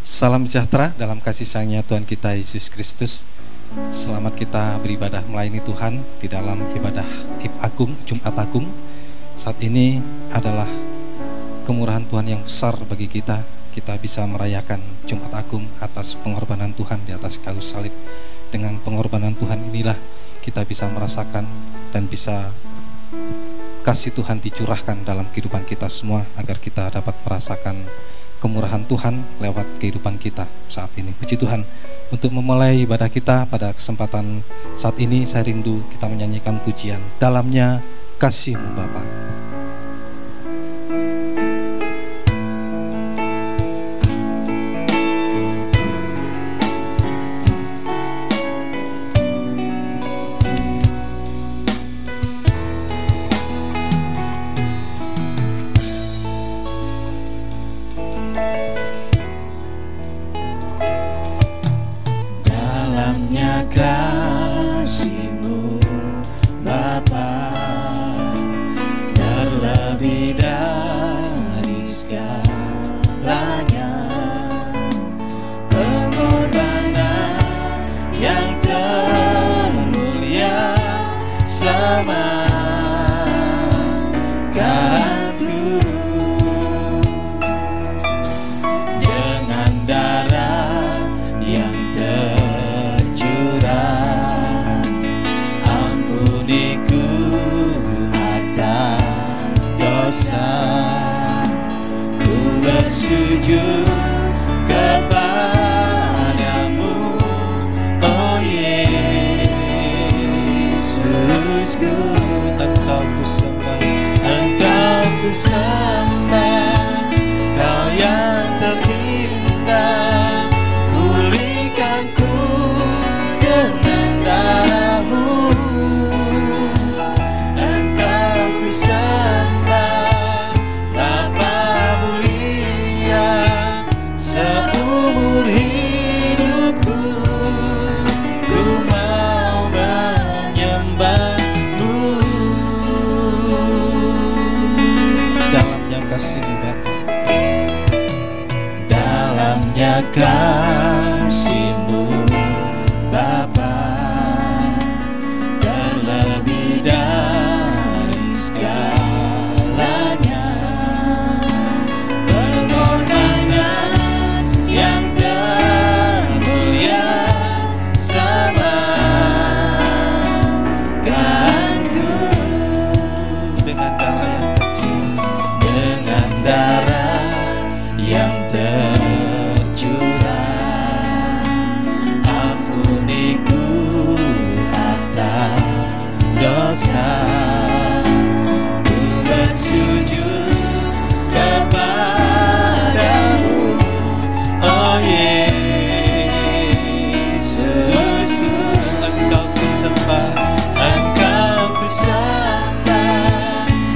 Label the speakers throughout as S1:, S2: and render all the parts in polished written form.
S1: Salam sejahtera dalam kasih sayangnya Tuhan kita Yesus Kristus. Selamat kita beribadah melayani Tuhan di dalam ibadah Agung, Jumat Agung. Saat ini adalah kemurahan Tuhan yang besar bagi kita. Kita bisa merayakan Jumat Agung atas pengorbanan Tuhan di atas kayu salib. Dengan pengorbanan Tuhan inilah kita bisa merasakan dan bisa kasih Tuhan dicurahkan dalam kehidupan kita semua, agar kita dapat merasakan kemurahan Tuhan lewat kehidupan kita saat ini. Puji Tuhan. Untuk memulai ibadah kita pada kesempatan saat ini, saya rindu kita menyanyikan pujian Dalamnya Kasih-Mu Bapa.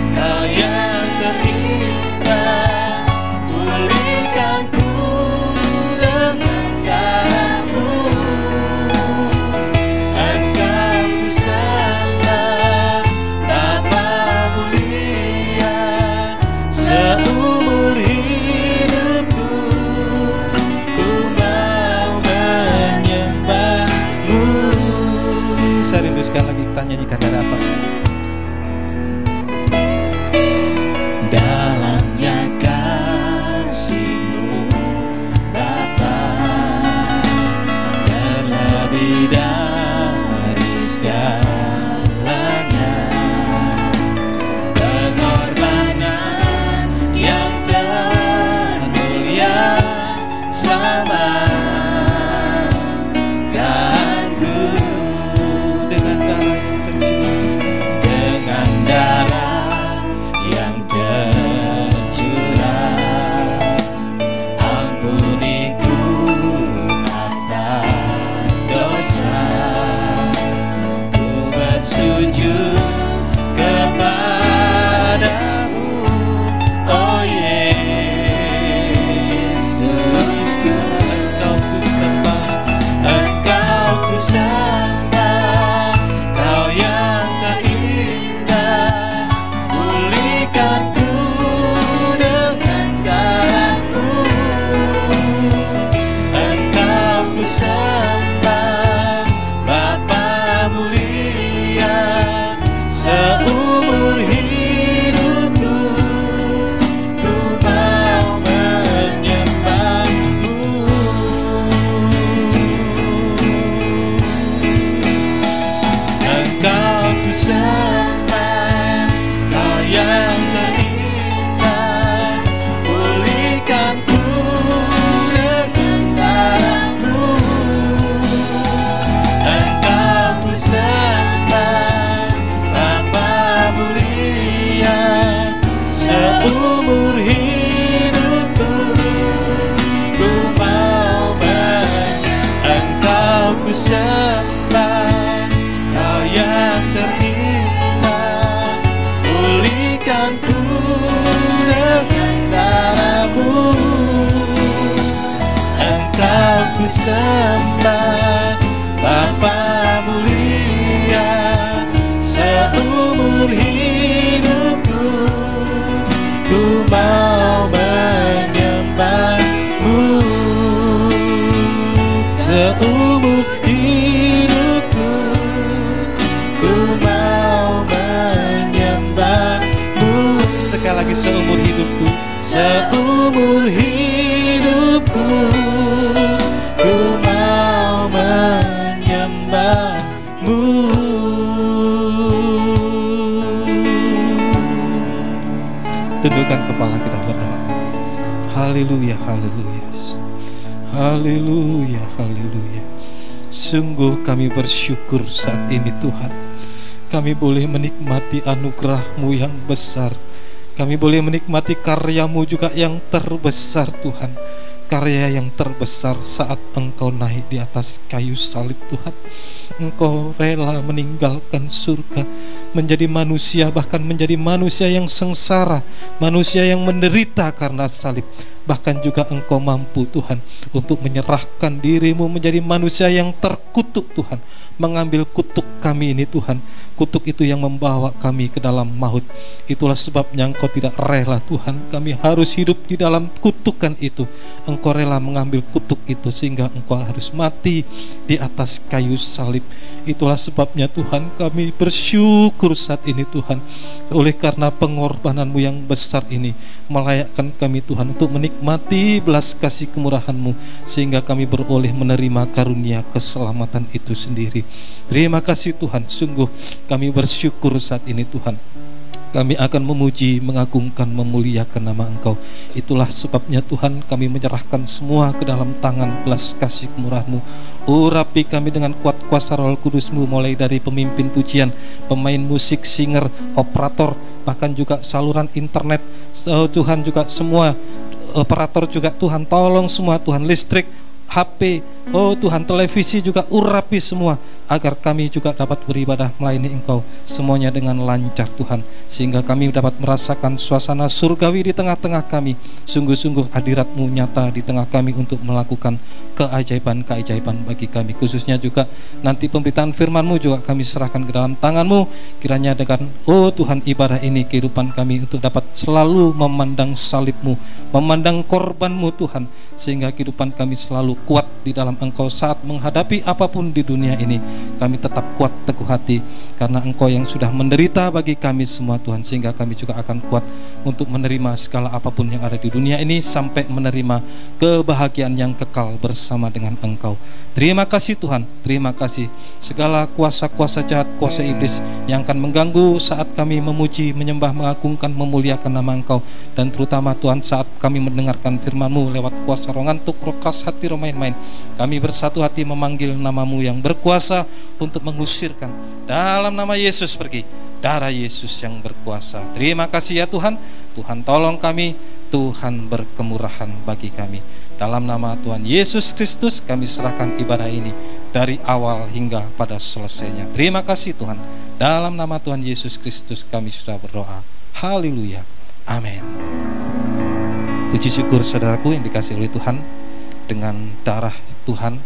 S2: Kau yang terindah, pulihkanku
S1: sembah Bapa mulia. Seumur hidupku ku mau menyembahmu. Seumur hidupku ku mau menyembahmu. Sekali lagi, seumur hidupku, seumur hidupku ku mau menyembahmu. Tundukkan kepala kita berdoa. Haleluya, haleluya, haleluya, haleluya. Sungguh kami bersyukur saat ini Tuhan, kami boleh menikmati anugerah-Mu yang besar. Kami boleh menikmati karya-Mu juga yang terbesar Tuhan. Karya yang terbesar saat Engkau naik di atas kayu salib Tuhan. Engkau rela meninggalkan surga, menjadi manusia, bahkan menjadi manusia yang sengsara, manusia yang menderita karena salib. Bahkan juga Engkau mampu Tuhan untuk menyerahkan diri-Mu menjadi manusia yang terkutuk Tuhan, mengambil kutuk kami ini Tuhan. Kutuk itu yang membawa kami ke dalam maut. Itulah sebabnya Engkau tidak rela Tuhan kami harus hidup di dalam kutukan itu. Engkau rela mengambil kutuk itu sehingga Engkau harus mati di atas kayu salib. Itulah sebabnya Tuhan kami bersyukur saat ini Tuhan, oleh karena pengorbanan-Mu yang besar ini melayakkan kami Tuhan untuk menikmati belas kasih kemurahan-Mu, sehingga kami beroleh menerima karunia keselamatan itu sendiri. Terima kasih Tuhan, sungguh kami bersyukur saat ini Tuhan. Kami akan memuji, mengagungkan, memuliakan nama Engkau. Itulah sebabnya Tuhan kami menyerahkan semua ke dalam tangan belas kasih kemurahan-Mu. Urapi kami dengan kuat kuasa Roh Kudus-Mu, mulai dari pemimpin pujian, pemain musik, singer, operator, bahkan juga saluran internet. Tuhan juga semua operator juga Tuhan, tolong semua Tuhan, listrik, HP, oh Tuhan, televisi juga urapi semua, agar kami juga dapat beribadah melayani Engkau semuanya dengan lancar Tuhan, sehingga kami dapat merasakan suasana surgawi di tengah-tengah kami. Sungguh-sungguh hadirat-Mu nyata di tengah kami untuk melakukan keajaiban-keajaiban bagi kami. Khususnya juga nanti pemberitaan firman-Mu juga kami serahkan ke dalam tangan-Mu. Kiranya dengan oh Tuhan, ibadah ini kehidupan kami untuk dapat selalu memandang salib-Mu, memandang korban-Mu Tuhan, sehingga kehidupan kami selalu kuat di dalam Engkau saat menghadapi apapun di dunia ini. Kami tetap kuat teguh hati karena Engkau yang sudah menderita bagi kami semua Tuhan, sehingga kami juga akan kuat untuk menerima segala apapun yang ada di dunia ini sampai menerima kebahagiaan yang kekal bersama dengan Engkau. Terima kasih Tuhan, terima kasih. Segala kuasa-kuasa jahat, kuasa iblis yang akan mengganggu saat kami memuji, menyembah, mengagungkan, memuliakan nama Engkau, dan terutama Tuhan saat kami mendengarkan firman-Mu lewat kuasa roh ngantuk, roh keras hati, roh main-main, kami bersatu hati memanggil nama-Mu yang berkuasa untuk mengusirkan dalam nama Yesus pergi. Darah Yesus yang berkuasa. Terima kasih ya Tuhan. Tuhan tolong kami, Tuhan berkemurahan bagi kami. Dalam nama Tuhan Yesus Kristus kami serahkan ibadah ini dari awal hingga pada selesainya. Terima kasih Tuhan. Dalam nama Tuhan Yesus Kristus kami sudah berdoa. Haleluya. Amin. Puji syukur saudaraku yang dikasihi oleh Tuhan, dengan darah Tuhan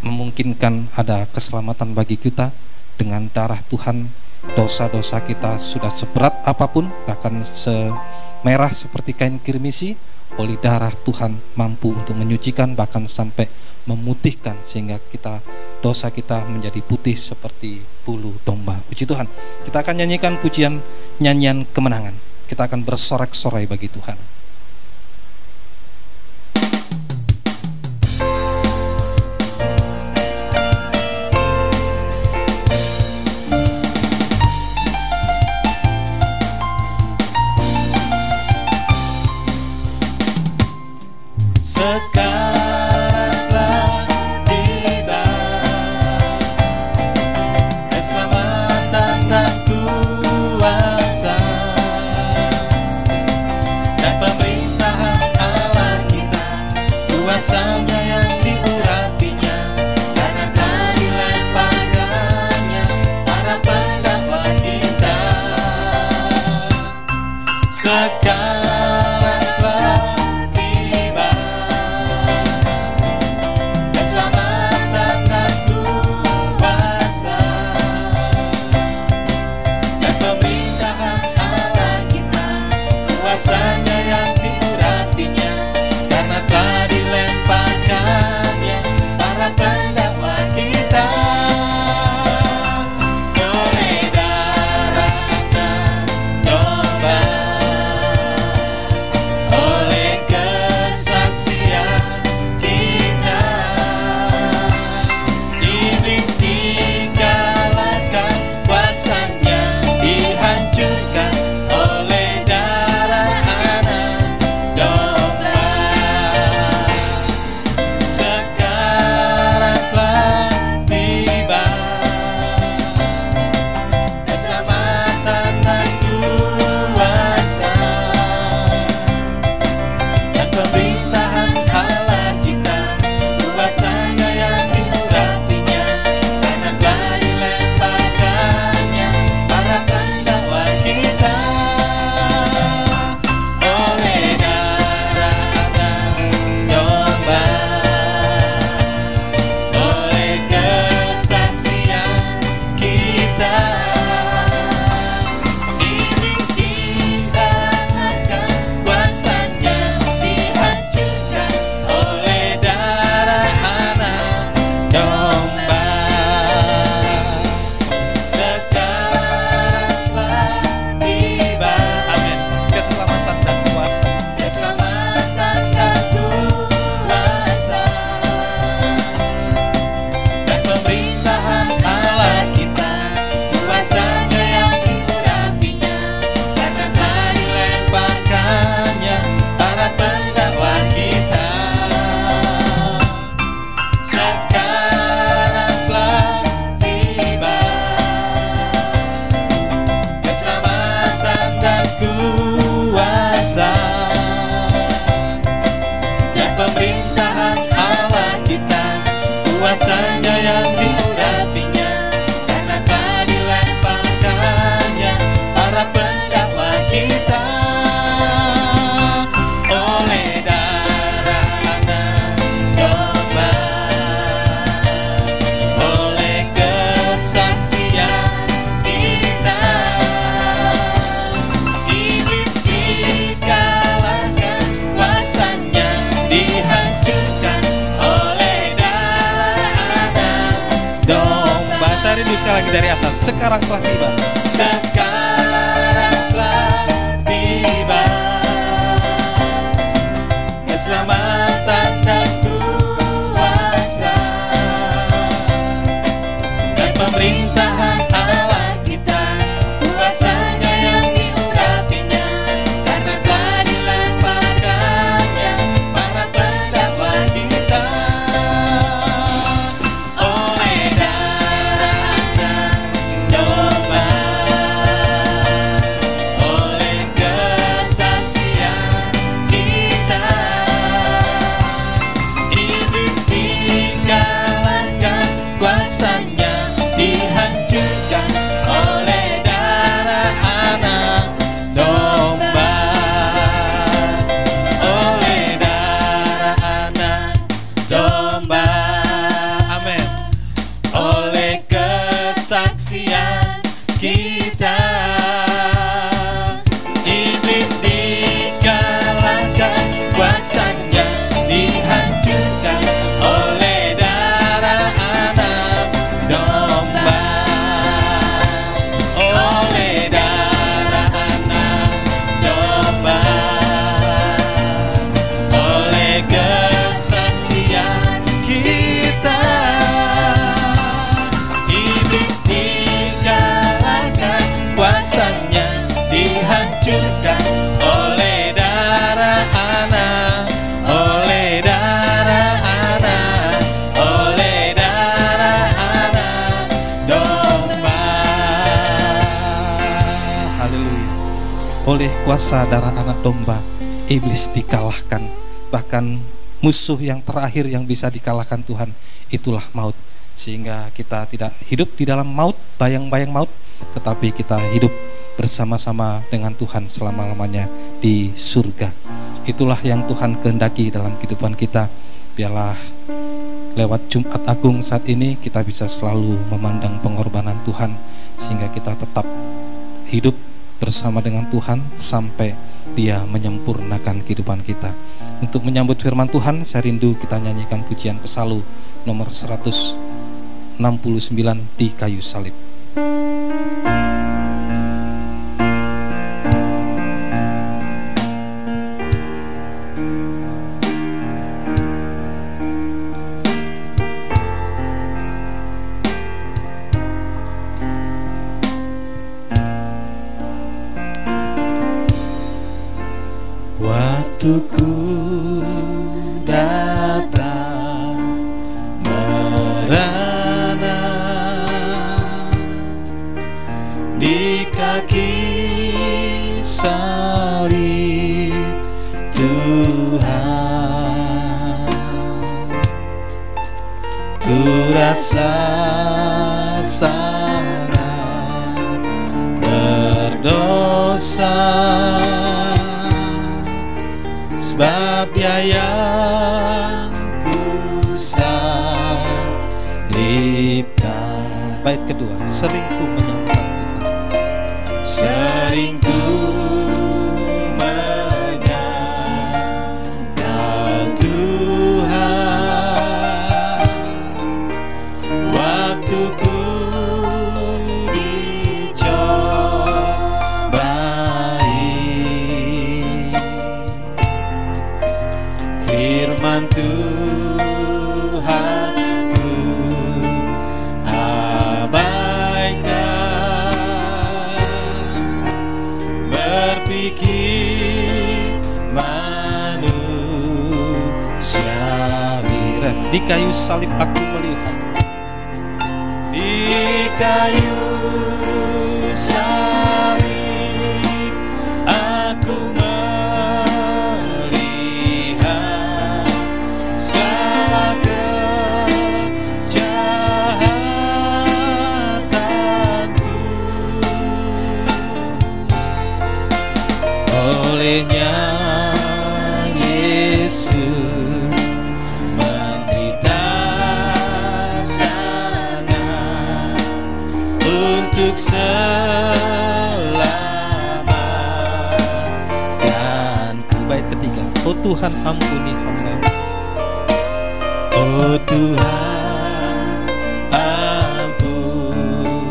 S1: memungkinkan ada keselamatan bagi kita. Dengan darah Tuhan dosa-dosa kita sudah seberat apapun, bahkan semerah seperti kain kirmisi, oleh darah Tuhan mampu untuk menyucikan, bahkan sampai memutihkan, sehingga dosa kita menjadi putih seperti bulu domba. Puji Tuhan. Kita akan nyanyikan pujian nyanyian kemenangan. Kita akan bersorak-sorai bagi Tuhan.
S2: Kuasanya yang diurapinya, karena keadilan padanya para pendakwa kita. Sekarang telah tiba
S1: sekali lagi dari atas. Sekarang telah tiba.
S2: Sekarang telah tiba keselamatan dan kuasa dan pemerintahan Allah kita, kuasanya yang diurapinya, karena telah dilemparkannya para pendakwa kita. Oleh darah anak domba, oleh kesaksian kita, iblis dikalahkan, kuasanya dihancurkan oleh darah anak domba, oleh darah anak domba. Amin. Oleh kesaksian kita, iblis dikalahkan, kuasanya dihancurkan oleh darah anak domba, oleh darah anak domba, oleh kesaksian kita, iblis dikalahkan, kuasanya dihancurkan oleh darah anak, oleh darah anak, oleh darah anak domba.
S1: Haleluya. Oleh kuasa darah anak domba, iblis dikalahkan. Bahkan musuh yang terakhir yang bisa dikalahkan Tuhan, itulah maut. Sehingga kita tidak hidup di dalam maut, bayang-bayang maut, tetapi kita hidup bersama-sama dengan Tuhan selama-lamanya di surga. Itulah yang Tuhan kehendaki dalam kehidupan kita. Biarlah lewat Jumat Agung saat ini kita bisa selalu memandang pengorbanan Tuhan, sehingga kita tetap hidup bersama dengan Tuhan sampai Dia menyempurnakan kehidupan kita. Untuk menyambut firman Tuhan, saya rindu kita nyanyikan pujian pesalu nomor 169, Di Kayu Salib.
S2: Waktuku datang merana di kaki salib Tuhan, ku rasa sangat berdosa, sebab Dia yang ku salibkan.
S1: Bait kedua, sering ku menyangkal Tuhan.
S2: Sering ku menyangkal Tuhan, waktu ku dicobai, firman Tuhanku abaikan, berpikir manusiawi.
S1: Di kayu salib aku melihat,
S2: di kayu salib aku melihat segala kejahatanku, olehnya Yesus menderita sangat untuk selamatkanku.
S1: bait ketiga, oh Tuhan ampuni hamba.
S2: Oh Tuhan ampuni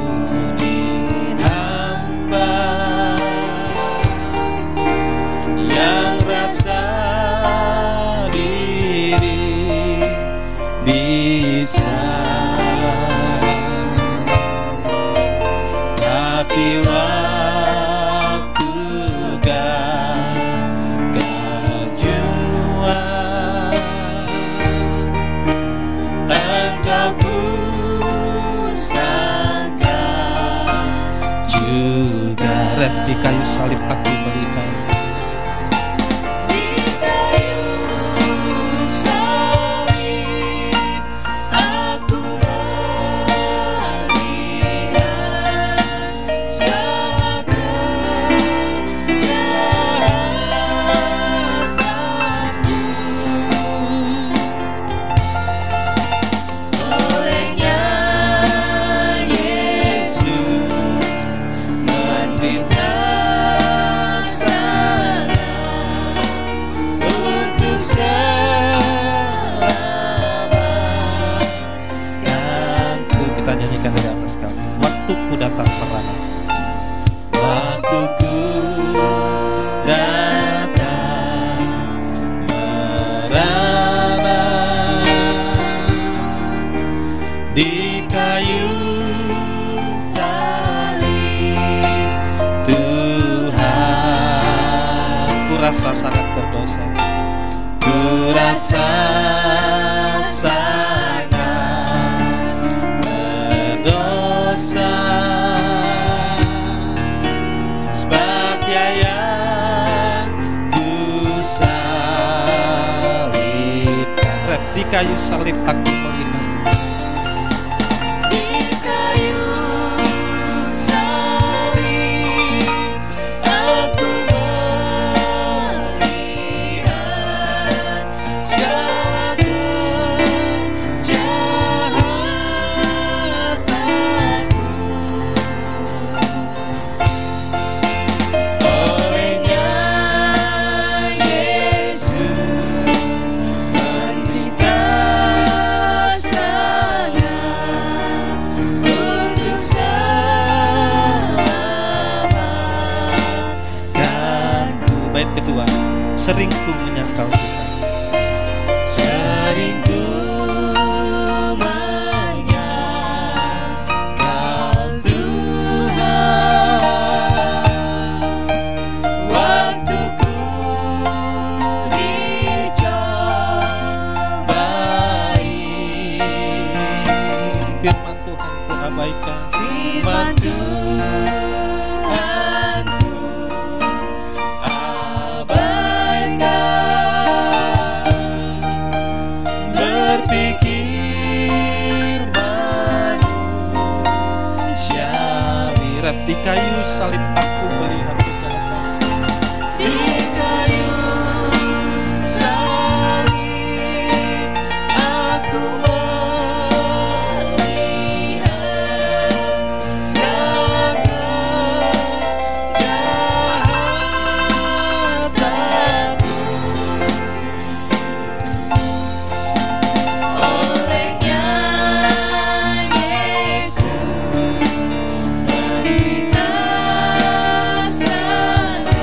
S2: rasa sangat berdosa, sebab yang ku salibkan.
S1: Ref, di kayu salib aku melihat.
S2: Di kayu salib aku melihat segala kejahatanku. Olehnya Yesus menderita sangat untuk selamatkanku.
S1: Bait kedua, sering ku menyangkal Tuhan.
S2: Sering ku menyangkal Tuhan, waktu ku dicobai.
S1: Firman Tuhan ku abaikan.
S2: Firman Tuhan ku abaikan, berpikir manusiawi.
S1: Ref, di kayu salib aku melihat Tuhan.
S2: Di kayu salib aku melihat segala kejahatanku. Olehnya Yesus menderita sangat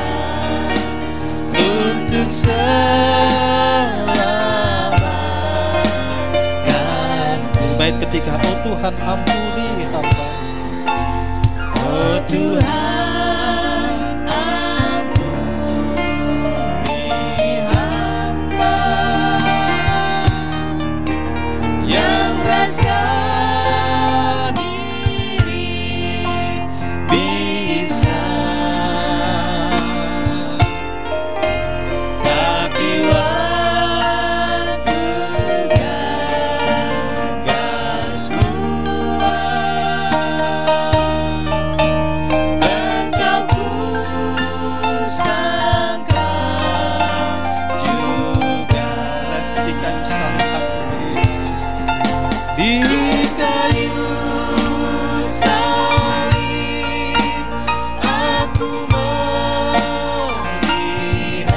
S2: untuk selamatkanku.
S1: Bait ketiga, oh Tuhan ampuni hamba.
S2: Oh Tuhan, ampuni hamba yang rasa diri bisa, tapi waktu gagas Engkau ku sangka juga.
S1: Di kayu salib aku melihat.
S2: Di kayu salib aku melihat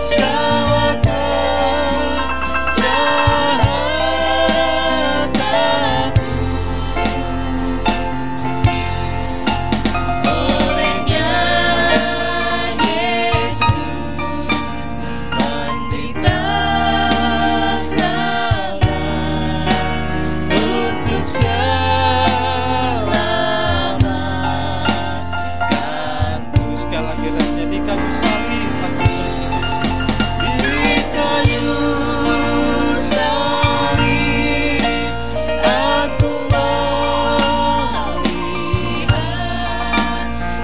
S2: segala kejahatanku. Olehnya Yesus menderita sangat untuk selamatkanku.
S1: Sekali lagi refnya, di kayu salib aku melihat.
S2: Di kayu salib aku melihat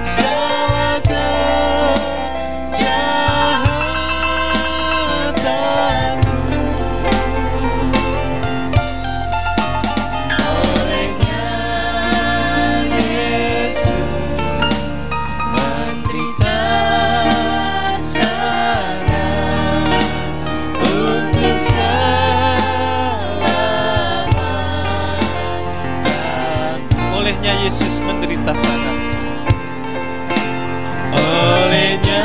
S2: segala kejahatanku. Olehnya Yesus menderita sangat untuk selamatkanku.
S1: Olehnya Yesus menderita sangat.
S2: Olehnya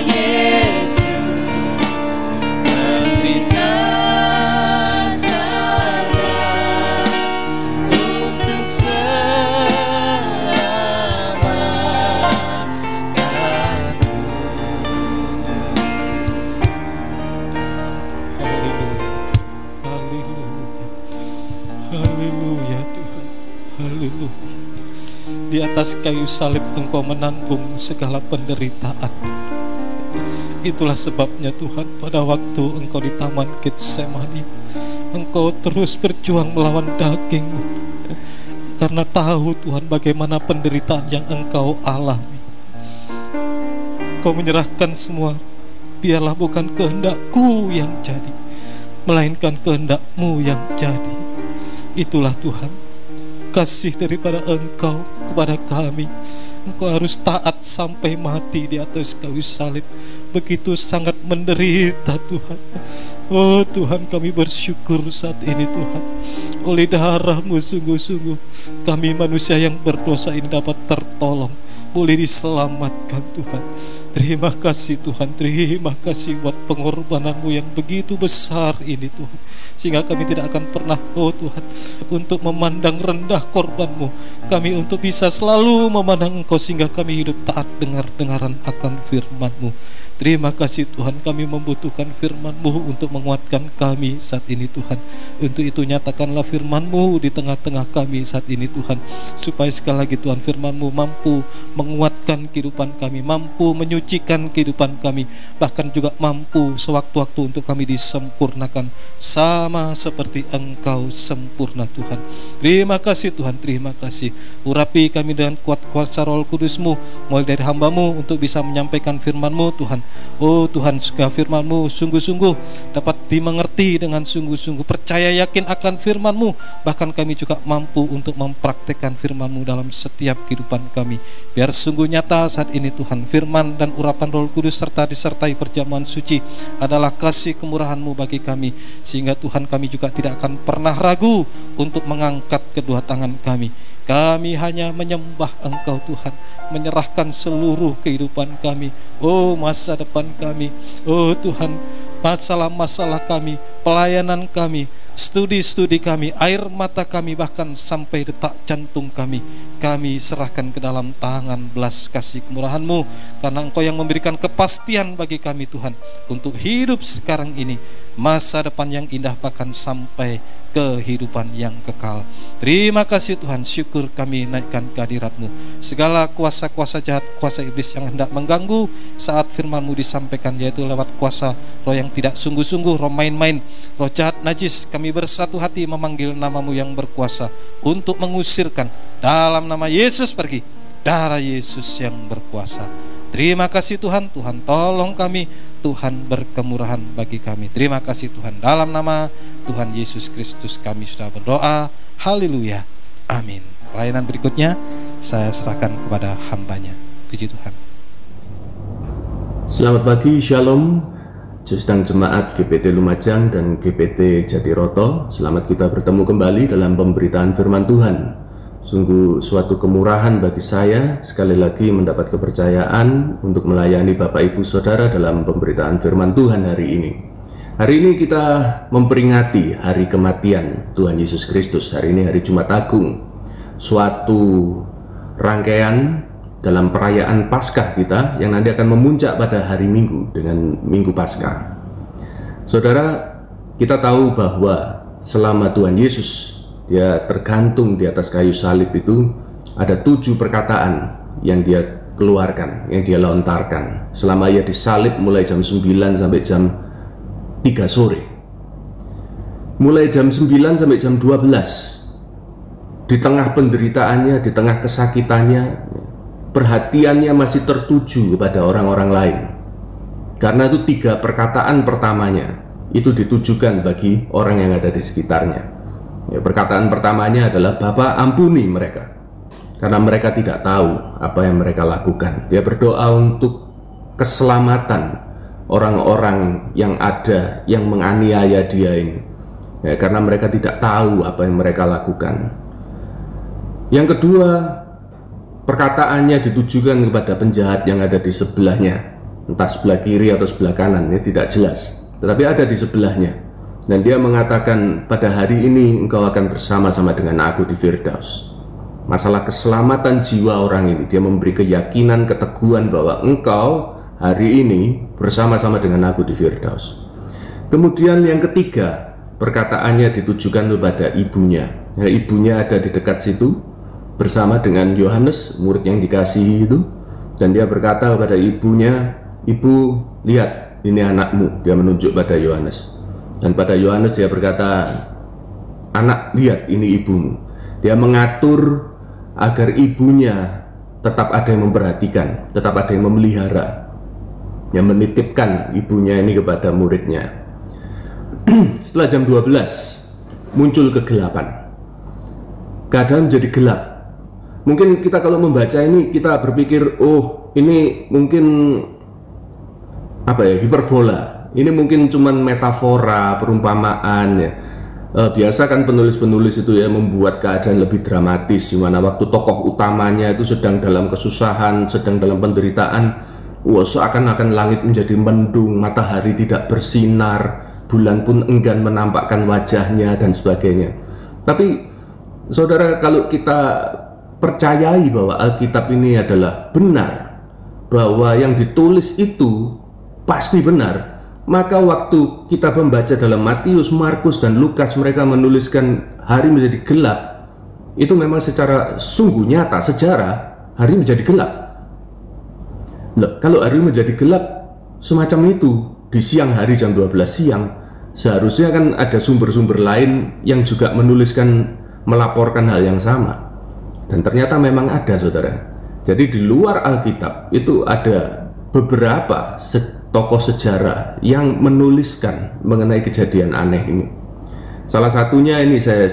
S2: Yesus menderita sangat untuk selamatkanku.
S1: Haleluya Tuhan. Haleluya. Di atas kayu salib Engkau menanggung segala penderitaan. Itulah sebabnya Tuhan, pada waktu Engkau di Taman Getsemani, Engkau terus berjuang melawan daging, karena tahu Tuhan bagaimana penderitaan yang Engkau alami. Engkau menyerahkan semua, biarlah bukan kehendak-Ku yang jadi, melainkan kehendak-Mu yang jadi. Itulah Tuhan, kasih daripada Engkau kepada kami. Engkau harus taat sampai mati di atas kayu salib. Begitu sangat menderita Tuhan. Oh Tuhan, kami bersyukur saat ini Tuhan, oleh darah-Mu sungguh-sungguh kami manusia yang berdosa ini dapat tertolong, boleh diselamatkan Tuhan. Terima kasih Tuhan, terima kasih buat pengorbanan-Mu yang begitu besar ini Tuhan, sehingga kami tidak akan pernah, oh Tuhan, untuk memandang rendah korban-Mu. Kami untuk bisa selalu memandang Engkau, sehingga kami hidup taat dengar-dengaran akan firman-Mu. Terima kasih Tuhan, kami membutuhkan firman-Mu untuk menguatkan kami saat ini Tuhan. Untuk itu nyatakanlah firman-Mu di tengah-tengah kami saat ini Tuhan, supaya sekali lagi Tuhan, firman-Mu mampu menguatkan kehidupan kami, mampu menyucikan kehidupan kami, bahkan juga mampu sewaktu-waktu untuk kami disempurnakan sama seperti Engkau sempurna Tuhan. Terima kasih Tuhan, terima kasih. Urapi kami dengan kuat kuasa Roh Kudus-Mu, mulai dari hamba-Mu untuk bisa menyampaikan firman-Mu Tuhan. Oh Tuhan, segala firman-Mu sungguh-sungguh dapat dimengerti dengan sungguh-sungguh, percaya yakin akan firman-Mu, bahkan kami juga mampu untuk mempraktekkan firman-Mu dalam setiap kehidupan kami. Biar sungguh nyata saat ini Tuhan, firman dan urapan Roh Kudus serta disertai perjamuan suci adalah kasih kemurahan-Mu bagi kami, sehingga Tuhan kami juga tidak akan pernah ragu untuk mengangkat kedua tangan kami. Kami hanya menyembah Engkau Tuhan, menyerahkan seluruh kehidupan kami, oh masa depan kami, oh Tuhan, masalah-masalah kami, pelayanan kami, studi-studi kami, air mata kami, bahkan sampai detak jantung kami serahkan ke dalam tangan belas kasih kemurahan-Mu, karena Engkau yang memberikan kepastian bagi kami Tuhan, untuk hidup sekarang ini, masa depan yang indah, bahkan sampai kehidupan yang kekal. Terima kasih Tuhan, syukur kami naikkan kehadirat-Mu. Segala kuasa-kuasa jahat, kuasa iblis yang hendak mengganggu saat firman-Mu disampaikan, yaitu lewat kuasa roh yang tidak sungguh-sungguh, roh main-main, roh jahat najis, kami bersatu hati memanggil nama-Mu yang berkuasa untuk mengusirkan dalam nama Yesus pergi, darah Yesus yang berkuasa. Terima kasih Tuhan, Tuhan tolong kami, Tuhan berkemurahan bagi kami. Terima kasih Tuhan, dalam nama Tuhan Yesus Kristus kami sudah berdoa. Haleluya, amin. Pelayanan berikutnya saya serahkan kepada hamba-Nya. Puji Tuhan.
S3: Selamat pagi, Shalom Sedang Jemaat GPT Lumajang dan GPT Jatiroto. Selamat kita bertemu kembali dalam pemberitaan firman Tuhan. Sungguh suatu kemurahan bagi saya sekali lagi mendapat kepercayaan untuk melayani Bapak Ibu Saudara dalam pemberitaan firman Tuhan hari ini. Hari ini kita memperingati hari kematian Tuhan Yesus Kristus. Hari ini hari Jumat Agung, suatu rangkaian dalam perayaan Paskah kita yang nanti akan memuncak pada hari Minggu dengan Minggu Paskah. Saudara, kita tahu bahwa selama Tuhan Yesus Dia tergantung di atas kayu salib itu, ada 7 perkataan yang Dia keluarkan, yang Dia lontarkan selama Ia disalib, mulai jam 9 sampai jam 3 sore. Mulai jam 9 sampai jam 12, di tengah penderitaannya, di tengah kesakitannya, perhatiannya masih tertuju kepada orang-orang lain. Karena itu 3 perkataan pertamanya itu ditujukan bagi orang yang ada di sekitarnya. Ya, perkataan pertamanya adalah, Bapa ampuni mereka, karena mereka tidak tahu apa yang mereka lakukan. Dia berdoa untuk keselamatan orang-orang yang ada, yang menganiaya dia ini, ya, karena mereka tidak tahu apa yang mereka lakukan. Yang kedua, perkataannya ditujukan kepada penjahat yang ada di sebelahnya, entah sebelah kiri atau sebelah kanan, ya, tidak jelas, tetapi ada di sebelahnya. Dan dia mengatakan, pada hari ini engkau akan bersama-sama dengan aku di Firdaus. Masalah keselamatan jiwa orang ini, dia memberi keyakinan, keteguhan bahwa engkau hari ini bersama-sama dengan aku di Firdaus. Kemudian yang ketiga, perkataannya ditujukan kepada ibunya. Ya, ibunya ada di dekat situ bersama dengan Yohanes, murid yang dikasihi itu. Dan dia berkata kepada ibunya, "Ibu, lihat, ini anakmu." Dia menunjuk pada Yohanes. Dan pada Yohanes dia berkata, "Anak, lihat, ini ibumu." Dia mengatur agar ibunya tetap ada yang memperhatikan, tetap ada yang memelihara, yang menitipkan ibunya ini kepada muridnya. Setelah jam 12 muncul kegelapan. Keadaan menjadi gelap. Mungkin kita kalau membaca ini kita berpikir, oh ini mungkin hiperbola. Ini mungkin cuman metafora, perumpamaan ya. Biasa kan penulis-penulis itu ya membuat keadaan lebih dramatis, di mana waktu tokoh utamanya itu sedang dalam kesusahan, sedang dalam penderitaan, seakan-akan langit menjadi mendung, matahari tidak bersinar, bulan pun enggan menampakkan wajahnya dan sebagainya. Tapi saudara, kalau kita percayai bahwa Alkitab ini adalah benar, bahwa yang ditulis itu pasti benar, maka waktu kita membaca dalam Matius, Markus, dan Lukas, mereka menuliskan hari menjadi gelap, itu memang secara sungguh nyata, sejarah hari menjadi gelap. Loh, kalau hari menjadi gelap semacam itu di siang hari jam 12 siang, seharusnya kan ada sumber-sumber lain yang juga menuliskan, melaporkan hal yang sama. Dan ternyata memang ada, saudara. Jadi di luar Alkitab itu ada beberapa tokoh sejarah yang menuliskan mengenai kejadian aneh ini. Salah satunya ini saya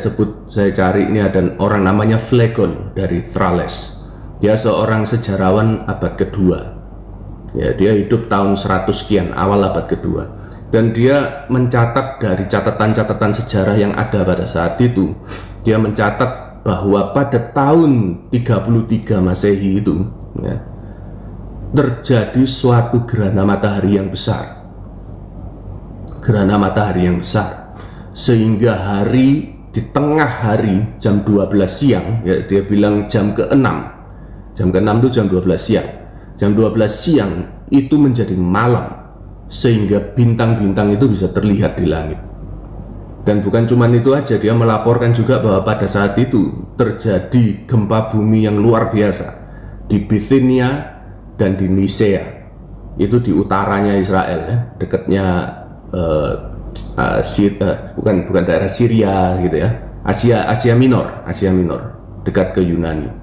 S3: cari, ini ada orang namanya Phlegon dari Thales. Dia seorang sejarawan abad kedua. Ya, dia hidup tahun 100 sekian, awal abad kedua. Dan dia mencatat dari catatan-catatan sejarah yang ada pada saat itu. Dia mencatat bahwa pada tahun 33 Masehi itu ya, terjadi suatu gerhana matahari yang besar. Gerhana matahari yang besar, sehingga hari di tengah hari jam 12 siang, ya, dia bilang jam ke-6. Jam ke-6 itu jam 12 siang. Jam 12 siang itu menjadi malam, sehingga bintang-bintang itu bisa terlihat di langit. Dan bukan cuma itu aja, dia melaporkan juga bahwa pada saat itu terjadi gempa bumi yang luar biasa di Bithynia dan di Nisea, itu di utaranya Israel ya, dekatnya bukan daerah Syria gitu ya, Asia Minor, dekat ke Yunani.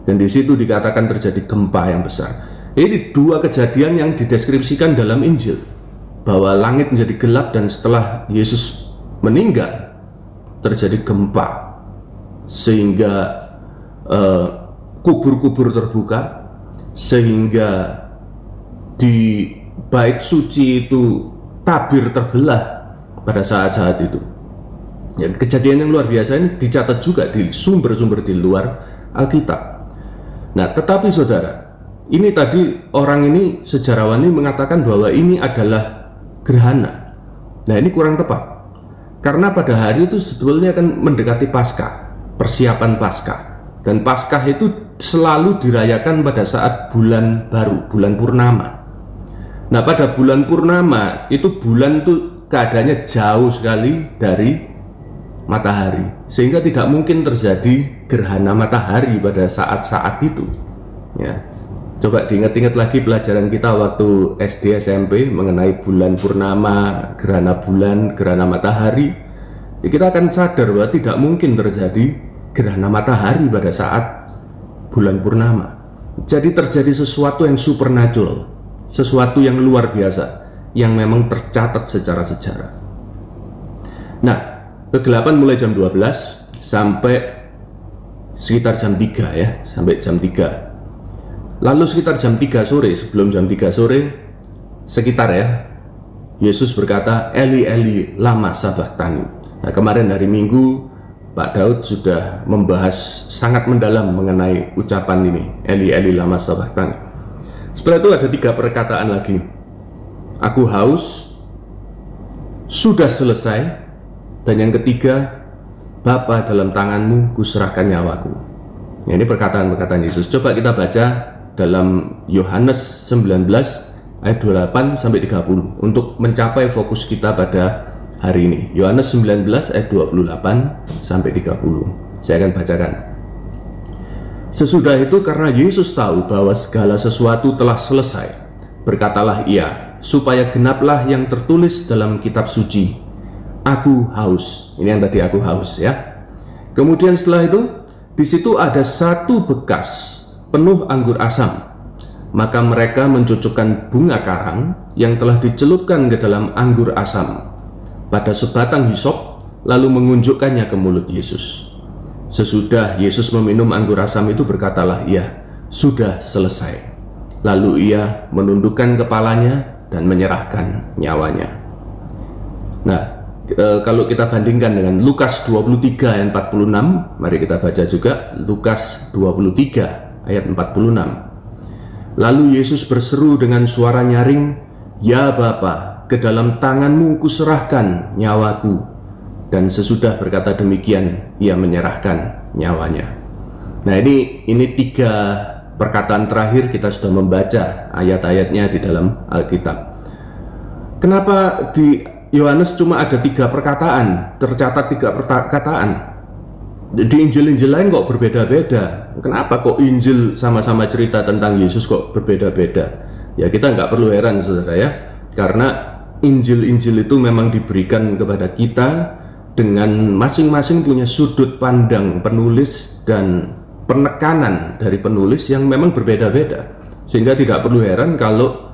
S3: Dan di situ dikatakan terjadi gempa yang besar. Ini dua kejadian yang dideskripsikan dalam Injil, bahwa langit menjadi gelap dan setelah Yesus meninggal terjadi gempa, sehingga kubur-kubur terbuka, sehingga di bait suci itu tabir terbelah pada saat-saat itu. Ya, kejadian yang luar biasa ini dicatat juga di sumber-sumber di luar Alkitab. Nah, tetapi saudara, ini tadi orang ini, sejarawan ini mengatakan bahwa ini adalah gerhana. Nah, ini kurang tepat, karena pada hari itu sebetulnya akan mendekati Paskah, persiapan Paskah. Dan Paskah itu selalu dirayakan pada saat bulan baru, bulan purnama. Nah, pada bulan purnama itu bulan itu keadaannya jauh sekali dari matahari, sehingga tidak mungkin terjadi gerhana matahari pada saat-saat itu. Ya, coba diingat-ingat lagi pelajaran kita waktu SD SMP mengenai bulan purnama, gerhana bulan, gerhana matahari. Ya, kita akan sadar bahwa tidak mungkin terjadi gerhana matahari pada saat bulan purnama. Jadi terjadi sesuatu yang supernatural, sesuatu yang luar biasa, yang memang tercatat secara sejarah. Nah, kegelapan mulai jam 12 sampai sekitar jam 3 ya, sampai jam 3. Lalu sekitar jam 3 sore, sebelum jam 3 sore, sekitar ya, Yesus berkata, "Eli, Eli, lama sabachthani." Nah, kemarin hari Minggu Pak Daud sudah membahas sangat mendalam mengenai ucapan ini, "Eli, Eli, lama sabachthani." Setelah itu ada 3 perkataan lagi. "Aku haus," "sudah selesai," dan yang ketiga, "Bapa, dalam tanganmu kuserahkan nyawaku." Ya, ini perkataan-perkataan Yesus. Coba kita baca dalam Yohanes 19 ayat 28 sampai 30 untuk mencapai fokus kita pada hari ini. Yohanes 19 ayat 28 sampai 30. Saya akan bacakan. "Sesudah itu, karena Yesus tahu bahwa segala sesuatu telah selesai, Berkatalah ia, supaya genaplah yang tertulis dalam kitab suci, aku haus. Ini yang tadi aku haus ya. Kemudian setelah itu, di situ ada satu bekas penuh anggur asam. Maka mereka mencucukkan bunga karang yang telah dicelupkan ke dalam anggur asam pada sebatang hisop, lalu mengunjukkannya ke mulut Yesus. Sesudah Yesus meminum anggur asam itu, berkatalah ia, sudah selesai. Lalu ia menundukkan kepalanya dan menyerahkan nyawanya. Nah, kalau kita bandingkan dengan Lukas 23 ayat 46, mari kita baca juga Lukas 23 ayat 46. Lalu Yesus berseru dengan suara nyaring, ya Bapa, ke dalam tanganmu kuserahkan nyawaku. Dan sesudah berkata demikian, ia menyerahkan nyawanya. Nah, ini 3 perkataan terakhir kita sudah membaca ayat-ayatnya di dalam Alkitab. Kenapa di Yohanes cuma ada 3 perkataan, tercatat 3 perkataan? Di Injil-Injil lain kok berbeda-beda. Kenapa kok Injil sama-sama cerita tentang Yesus kok berbeda-beda? Ya, kita nggak perlu heran saudara ya, karena Injil-Injil itu memang diberikan kepada kita dengan masing-masing punya sudut pandang penulis dan penekanan dari penulis yang memang berbeda-beda, sehingga tidak perlu heran kalau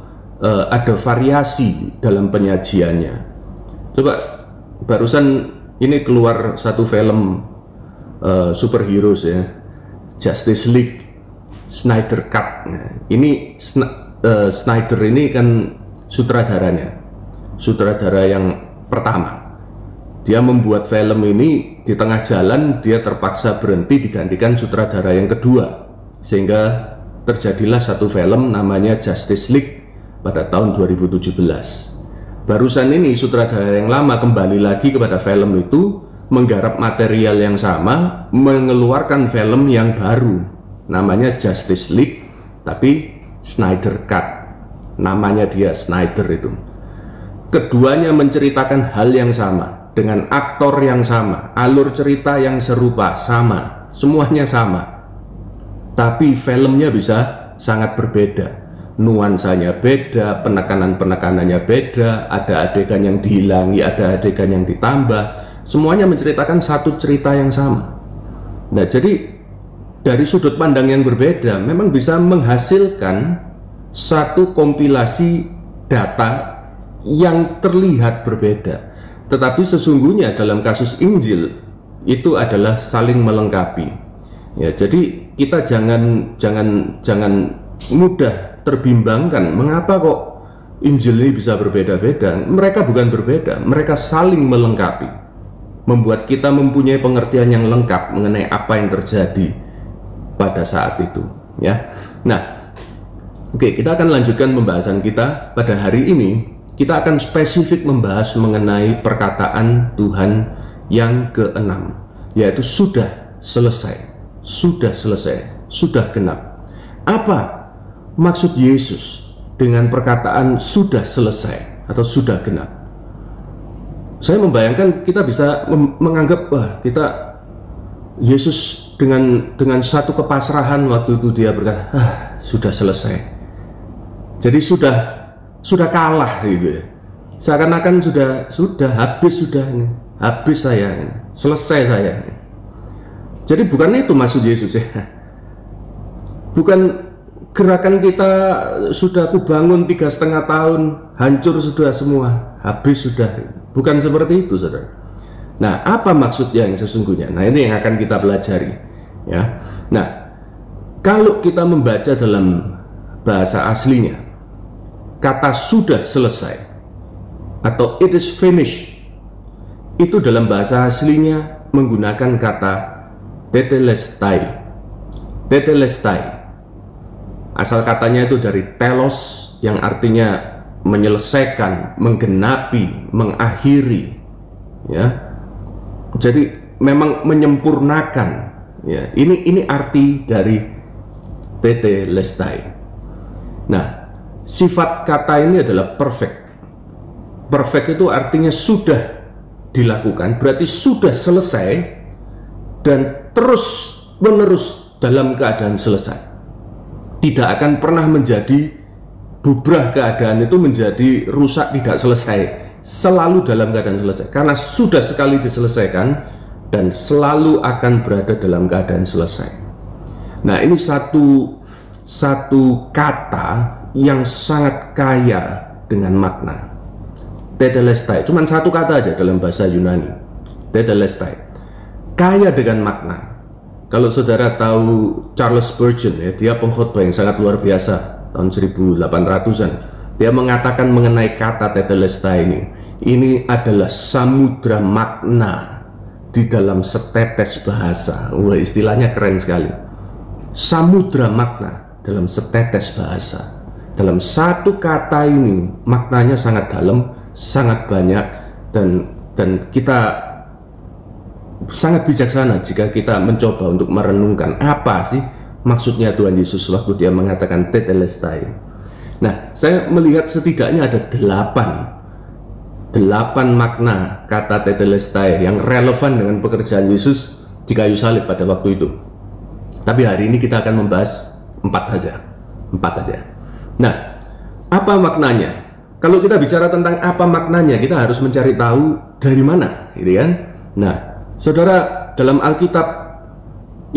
S3: ada variasi dalam penyajiannya. Coba barusan ini keluar satu film superheroes ya, Justice League Snyder Cut. Nah, ini Snyder ini kan sutradara yang pertama. Dia membuat film ini, di tengah jalan dia terpaksa berhenti, digantikan sutradara yang kedua, sehingga terjadilah satu film namanya Justice League pada tahun 2017. Barusan ini sutradara yang lama kembali lagi kepada film itu, menggarap material yang sama, mengeluarkan film yang baru namanya Justice League, tapi Snyder Cut, namanya dia Snyder itu. Keduanya menceritakan hal yang sama, dengan aktor yang sama, alur cerita yang serupa, sama, semuanya sama, tapi filmnya bisa sangat berbeda. Nuansanya beda, penekanan-penekanannya beda, ada adegan yang dihilangi, ada adegan yang ditambah, semuanya menceritakan satu cerita yang sama. Nah, jadi dari sudut pandang yang berbeda memang bisa menghasilkan satu kompilasi data yang terlihat berbeda. Tetapi sesungguhnya dalam kasus Injil itu adalah saling melengkapi. Ya, jadi kita jangan mudah terbimbangkan mengapa kok Injil ini bisa berbeda-beda. Mereka bukan berbeda, mereka saling melengkapi, membuat kita mempunyai pengertian yang lengkap mengenai apa yang terjadi pada saat itu. Ya, nah, oke, kita akan lanjutkan pembahasan kita pada hari ini. Kita akan spesifik membahas mengenai perkataan Tuhan yang ke-6, yaitu sudah selesai, sudah genap. Apa maksud Yesus dengan perkataan sudah selesai atau sudah genap? Saya membayangkan kita bisa menganggap, wah, Yesus dengan satu kepasrahan waktu itu dia berkata, sudah selesai. Jadi sudah kalah gitu ya, seakan-akan sudah habis saya, selesai saya. Jadi bukan itu maksud Yesus ya, bukan gerakan kita sudah aku bangun 3,5 tahun hancur sudah semua, habis sudah, bukan seperti itu saudara. Nah, apa maksudnya yang sesungguhnya? Nah, ini yang akan kita pelajari ya. Nah, kalau kita membaca dalam bahasa aslinya, kata sudah selesai atau it is finished itu dalam bahasa aslinya menggunakan kata tetelestai. Tetelestai asal katanya itu dari telos yang artinya menyelesaikan, menggenapi, mengakhiri ya. Jadi memang menyempurnakan ya. Ini arti dari tetelestai. Nah, sifat kata ini adalah perfect. Perfect itu artinya sudah dilakukan, berarti sudah selesai dan terus menerus dalam keadaan selesai. Tidak akan pernah menjadi bubrah keadaan itu menjadi rusak, tidak selesai, selalu dalam keadaan selesai, karena sudah sekali diselesaikan dan selalu akan berada dalam keadaan selesai. Nah, ini satu kata yang sangat kaya dengan makna. Tetelestai, cuman satu kata aja dalam bahasa Yunani. Tetelestai, kaya dengan makna. Kalau saudara tahu Charles Spurgeon, ya, dia pengkhotbah yang sangat luar biasa tahun 1800-an. Dia mengatakan mengenai kata tetelestai ini adalah samudra makna di dalam setetes bahasa. Wah, istilahnya keren sekali. Samudra makna dalam setetes bahasa. Dalam satu kata ini maknanya sangat dalam, sangat banyak, dan kita sangat bijaksana jika kita mencoba untuk merenungkan apa sih maksudnya Tuhan Yesus waktu dia mengatakan tetelestai. Nah, saya melihat setidaknya ada 8 makna kata tetelestai yang relevan dengan pekerjaan Yesus di kayu salib pada waktu itu. Tapi hari ini kita akan membahas 4 saja. Nah, apa maknanya? Kalau kita bicara tentang apa maknanya, kita harus mencari tahu dari mana, gitu kan? Nah, saudara, dalam Alkitab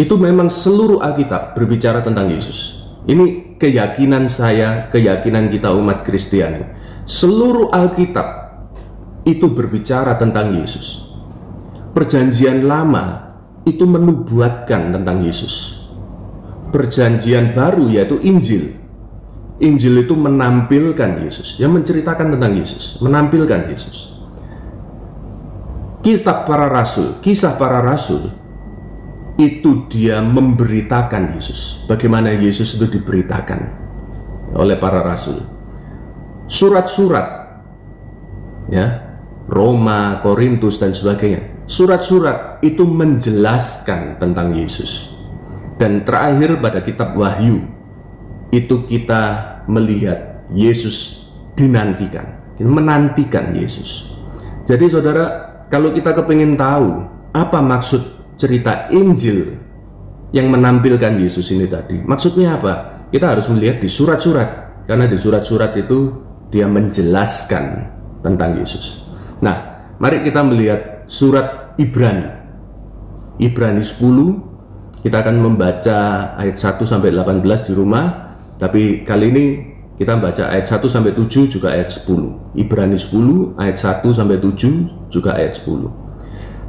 S3: itu memang seluruh Alkitab berbicara tentang Yesus. Ini keyakinan saya, keyakinan kita umat Kristiani. Seluruh Alkitab itu berbicara tentang Yesus. Perjanjian Lama itu menubuatkan tentang Yesus. Perjanjian Baru yaitu Injil. Injil itu menampilkan Yesus, yang menceritakan tentang Yesus, menampilkan Yesus. Kitab para Rasul, kisah para Rasul, itu dia memberitakan Yesus, bagaimana Yesus itu diberitakan oleh para Rasul. Surat-surat, ya, Roma, Korintus dan sebagainya. Surat-surat itu menjelaskan tentang Yesus. Dan terakhir pada kitab Wahyu, itu kita melihat Yesus dinantikan, menantikan Yesus. Jadi saudara, kalau kita kepingin tahu apa maksud cerita Injil yang menampilkan Yesus ini tadi, maksudnya apa? Kita harus melihat di surat-surat, karena di surat-surat itu dia menjelaskan tentang Yesus. Nah, mari kita melihat surat Ibrani. Ibrani 10, kita akan membaca ayat 1 sampai 18 di rumah. Tapi kali ini kita baca ayat 1 sampai 7 juga ayat 10. Ibrani 10 ayat 1 sampai 7 juga ayat 10.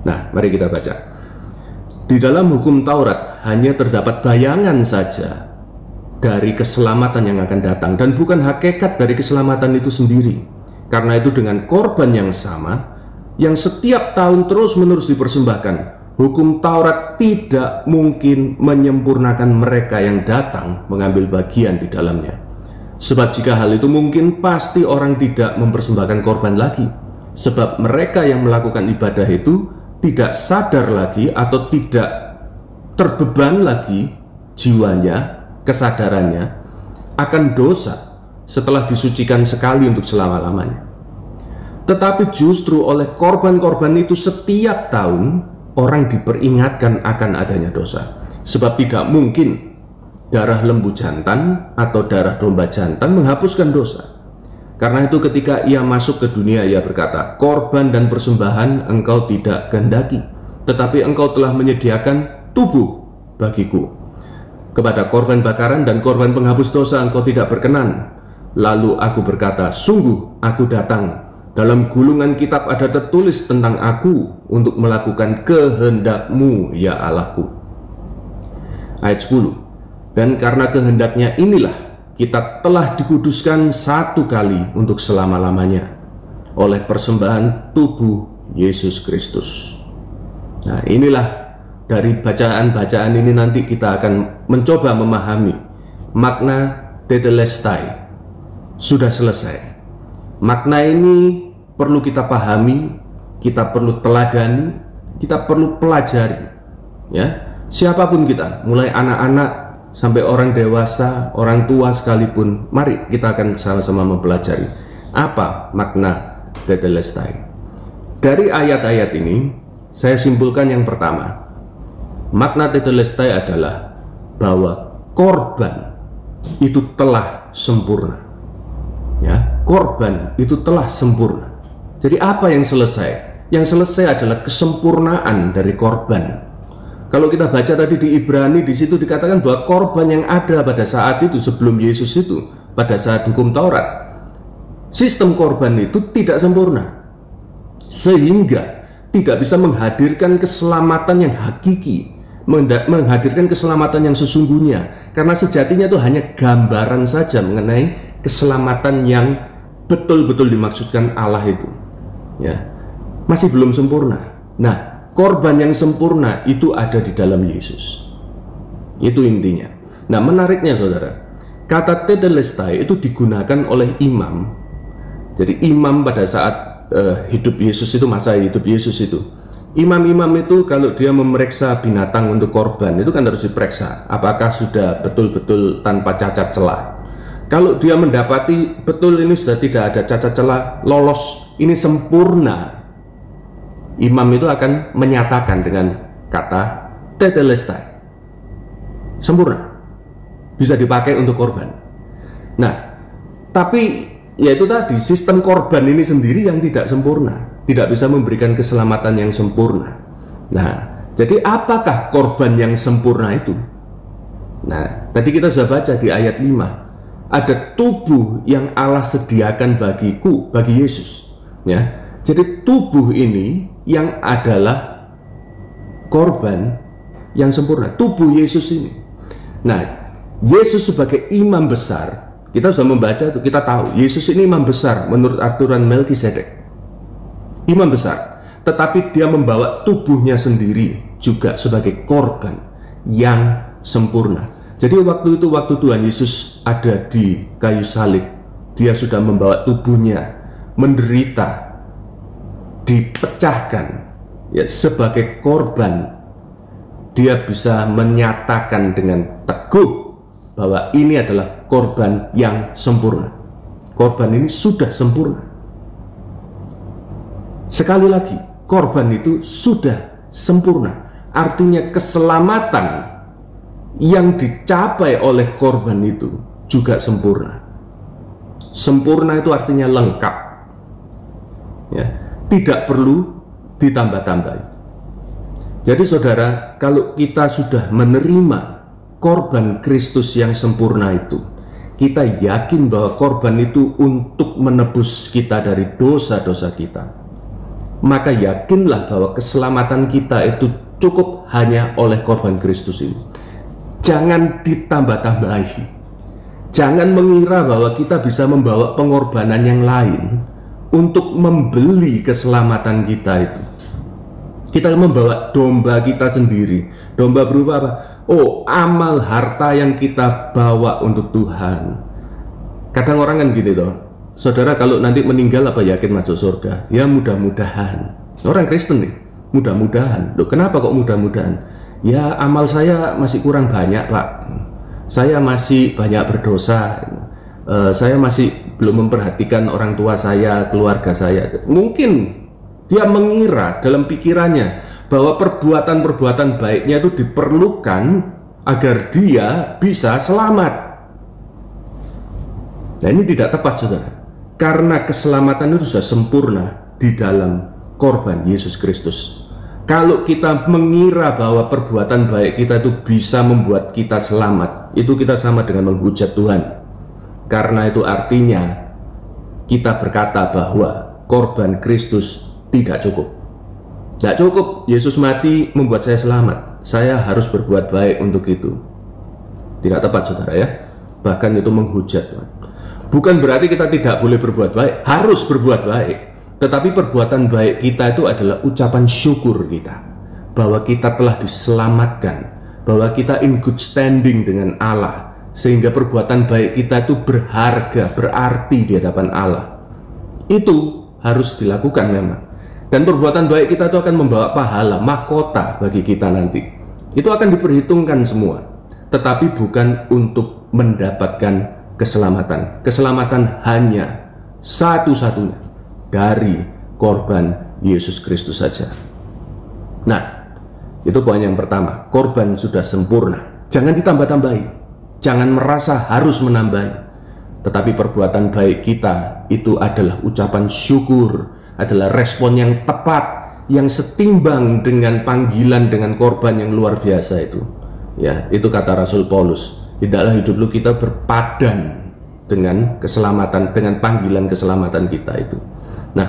S3: Nah, mari kita baca. Di dalam hukum Taurat hanya terdapat bayangan saja dari keselamatan yang akan datang, dan bukan hakikat dari keselamatan itu sendiri. Karena itu dengan korban yang sama yang setiap tahun terus-menerus dipersembahkan, hukum Taurat tidak mungkin menyempurnakan mereka yang datang mengambil bagian di dalamnya. Sebab jika hal itu mungkin, pasti orang tidak mempersembahkan korban lagi. Sebab mereka yang melakukan ibadah itu tidak sadar lagi atau tidak terbeban lagi jiwanya, kesadarannya akan dosa setelah disucikan sekali untuk selama-lamanya. Tetapi justru oleh korban-korban itu setiap tahun orang diperingatkan akan adanya dosa. Sebab tidak mungkin darah lembu jantan atau darah domba jantan menghapuskan dosa. Karena itu ketika ia masuk ke dunia, ia berkata, korban dan persembahan engkau tidak kehendaki, tetapi engkau telah menyediakan tubuh bagiku. Kepada korban bakaran dan korban penghapus dosa engkau tidak berkenan. Lalu aku berkata, sungguh aku datang. Dalam gulungan kitab ada tertulis tentang aku untuk melakukan kehendak-Mu, ya Allahku. Ayat 10. Dan karena kehendaknya inilah kita telah dikuduskan satu kali untuk selama-lamanya oleh persembahan tubuh Yesus Kristus. Nah, inilah dari bacaan-bacaan ini nanti kita akan mencoba memahami makna tetelestai. Sudah selesai. Makna ini perlu kita pahami, kita perlu teladani, kita perlu pelajari. Ya, siapapun kita, mulai anak-anak sampai orang dewasa, orang tua sekalipun, mari kita akan sama-sama mempelajari apa makna tetelestai. Dari ayat-ayat ini, saya simpulkan yang pertama, makna tetelestai adalah bahwa korban itu telah sempurna. korban itu telah sempurna. Jadi apa yang selesai? Yang selesai adalah kesempurnaan dari korban. Kalau kita baca tadi di Ibrani, di situ dikatakan bahwa korban yang ada pada saat itu sebelum Yesus itu, pada saat hukum Taurat, sistem korban itu tidak sempurna, sehingga tidak bisa menghadirkan keselamatan yang hakiki, menghadirkan keselamatan yang sesungguhnya, karena sejatinya itu hanya gambaran saja mengenai keselamatan yang betul-betul dimaksudkan Allah itu, ya, masih belum sempurna. Nah, korban yang sempurna itu ada di dalam Yesus. Itu intinya. Nah, menariknya saudara, kata tetelestai itu digunakan oleh imam. Jadi imam pada saat hidup Yesus itu, masa hidup Yesus itu, imam-imam itu kalau dia memeriksa binatang untuk korban, itu kan harus diperiksa apakah sudah betul-betul tanpa cacat celah. Kalau dia mendapati betul ini sudah tidak ada cacat celah, lolos, ini sempurna, imam itu akan menyatakan dengan kata tetelestai, sempurna, bisa dipakai untuk korban. Nah, tapi yaitu tadi, sistem korban ini sendiri yang tidak sempurna, tidak bisa memberikan keselamatan yang sempurna. Nah, jadi apakah korban yang sempurna itu? Nah, tadi kita sudah baca di ayat 5, ada tubuh yang Allah sediakan bagiku, bagi Yesus, ya. Jadi tubuh ini yang adalah korban yang sempurna, tubuh Yesus ini. Nah, Yesus sebagai imam besar, kita sudah membaca itu, kita tahu Yesus ini imam besar menurut aturan Melkisedek, imam besar, tetapi dia membawa tubuhnya sendiri juga sebagai korban yang sempurna. Jadi waktu itu, waktu Tuhan Yesus ada di kayu salib, dia sudah membawa tubuhnya menderita, dipecahkan, ya, sebagai korban. Dia bisa menyatakan dengan teguh bahwa ini adalah korban yang sempurna. Korban ini sudah sempurna. Sekali lagi, korban itu sudah sempurna. Artinya keselamatan yang dicapai oleh korban itu juga sempurna. Sempurna itu artinya lengkap, ya, tidak perlu ditambah-tambahi. Jadi saudara, kalau kita sudah menerima korban Kristus yang sempurna itu, kita yakin bahwa korban itu untuk menebus kita dari dosa-dosa kita, maka yakinlah bahwa keselamatan kita itu cukup hanya oleh korban Kristus ini. Jangan ditambah-tambahi. Jangan mengira bahwa kita bisa membawa pengorbanan yang lain untuk membeli keselamatan kita itu. Kita membawa domba kita sendiri. Domba berupa apa? Oh, amal harta yang kita bawa untuk Tuhan. Kadang orang kan gini toh, saudara, kalau nanti meninggal apa yakin masuk surga? Ya mudah-mudahan. Orang Kristen nih, mudah-mudahan. Loh, kenapa kok mudah-mudahan? Ya amal saya masih kurang banyak, Pak. Saya masih banyak berdosa. Saya masih belum memperhatikan orang tua saya, keluarga saya. Mungkin dia mengira dalam pikirannya bahwa perbuatan-perbuatan baiknya itu diperlukan agar dia bisa selamat. Nah, ini tidak tepat, saudara, karena keselamatan itu sudah sempurna di dalam korban Yesus Kristus. Kalau kita mengira bahwa perbuatan baik kita itu bisa membuat kita selamat, itu kita sama dengan menghujat Tuhan. Karena itu artinya kita berkata bahwa korban Kristus tidak cukup. Tidak cukup Yesus mati membuat saya selamat. Saya harus berbuat baik untuk itu. Tidak tepat, saudara, ya. Bahkan itu menghujat Tuhan. Bukan berarti kita tidak boleh berbuat baik, harus berbuat baik. Tetapi perbuatan baik kita itu adalah ucapan syukur kita bahwa kita telah diselamatkan, bahwa kita in good standing dengan Allah, sehingga perbuatan baik kita itu berharga, berarti di hadapan Allah. Itu harus dilakukan memang. Dan perbuatan baik kita itu akan membawa pahala, mahkota bagi kita nanti. Itu akan diperhitungkan semua. Tetapi bukan untuk mendapatkan keselamatan. Keselamatan hanya satu-satunya dari korban Yesus Kristus saja. Nah, itu poin yang pertama. Korban sudah sempurna. Jangan ditambah-tambahi. Jangan merasa harus menambahi. tetapi perbuatan baik kita itu adalah ucapan syukur, adalah respon yang tepat, yang setimbang dengan panggilan, dengan korban yang luar biasa itu. Ya, itu kata Rasul Paulus. Tidaklah hidup lu kita berpadan dengan keselamatan, dengan panggilan keselamatan kita itu. Nah,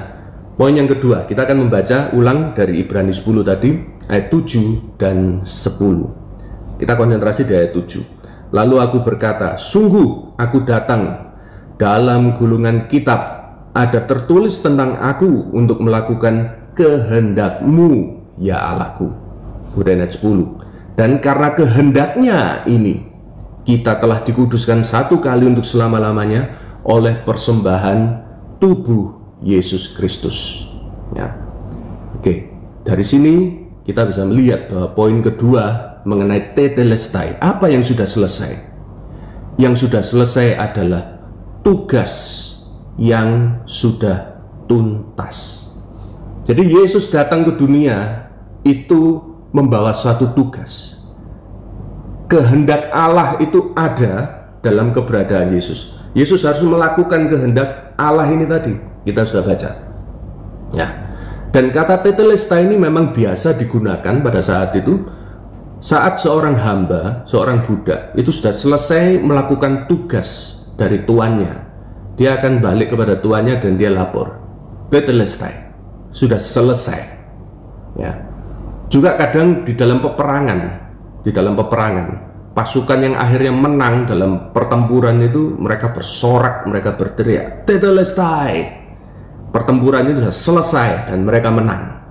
S3: poin yang kedua, kita akan membaca ulang dari Ibrani 10 tadi, ayat 7 dan 10. Kita konsentrasi di ayat 7. Lalu aku berkata, sungguh aku datang, dalam gulungan kitab ada tertulis tentang aku untuk melakukan kehendak-Mu, ya Allahku. Kemudian ayat 10. Dan karena kehendaknya ini, kita telah dikuduskan satu kali untuk selama-lamanya oleh persembahan tubuh Yesus Kristus. Ya. Oke, dari sini kita bisa melihat bahwa poin kedua mengenai tetelestai, apa yang sudah selesai? Yang sudah selesai adalah tugas yang sudah tuntas. Jadi Yesus datang ke dunia itu membawa suatu tugas. Kehendak Allah itu ada dalam keberadaan Yesus. Yesus harus melakukan kehendak Allah ini tadi. Kita sudah baca. Ya. Dan kata tetelestai ini memang biasa digunakan pada saat itu. Saat seorang hamba, seorang budak itu sudah selesai melakukan tugas dari tuannya, dia akan balik kepada tuannya dan dia lapor. Tetelestai, sudah selesai. Ya. Juga kadang di dalam peperangan, pasukan yang akhirnya menang dalam pertempuran itu mereka bersorak, mereka berteriak, tetelestai. Pertempuran itu sudah selesai dan mereka menang.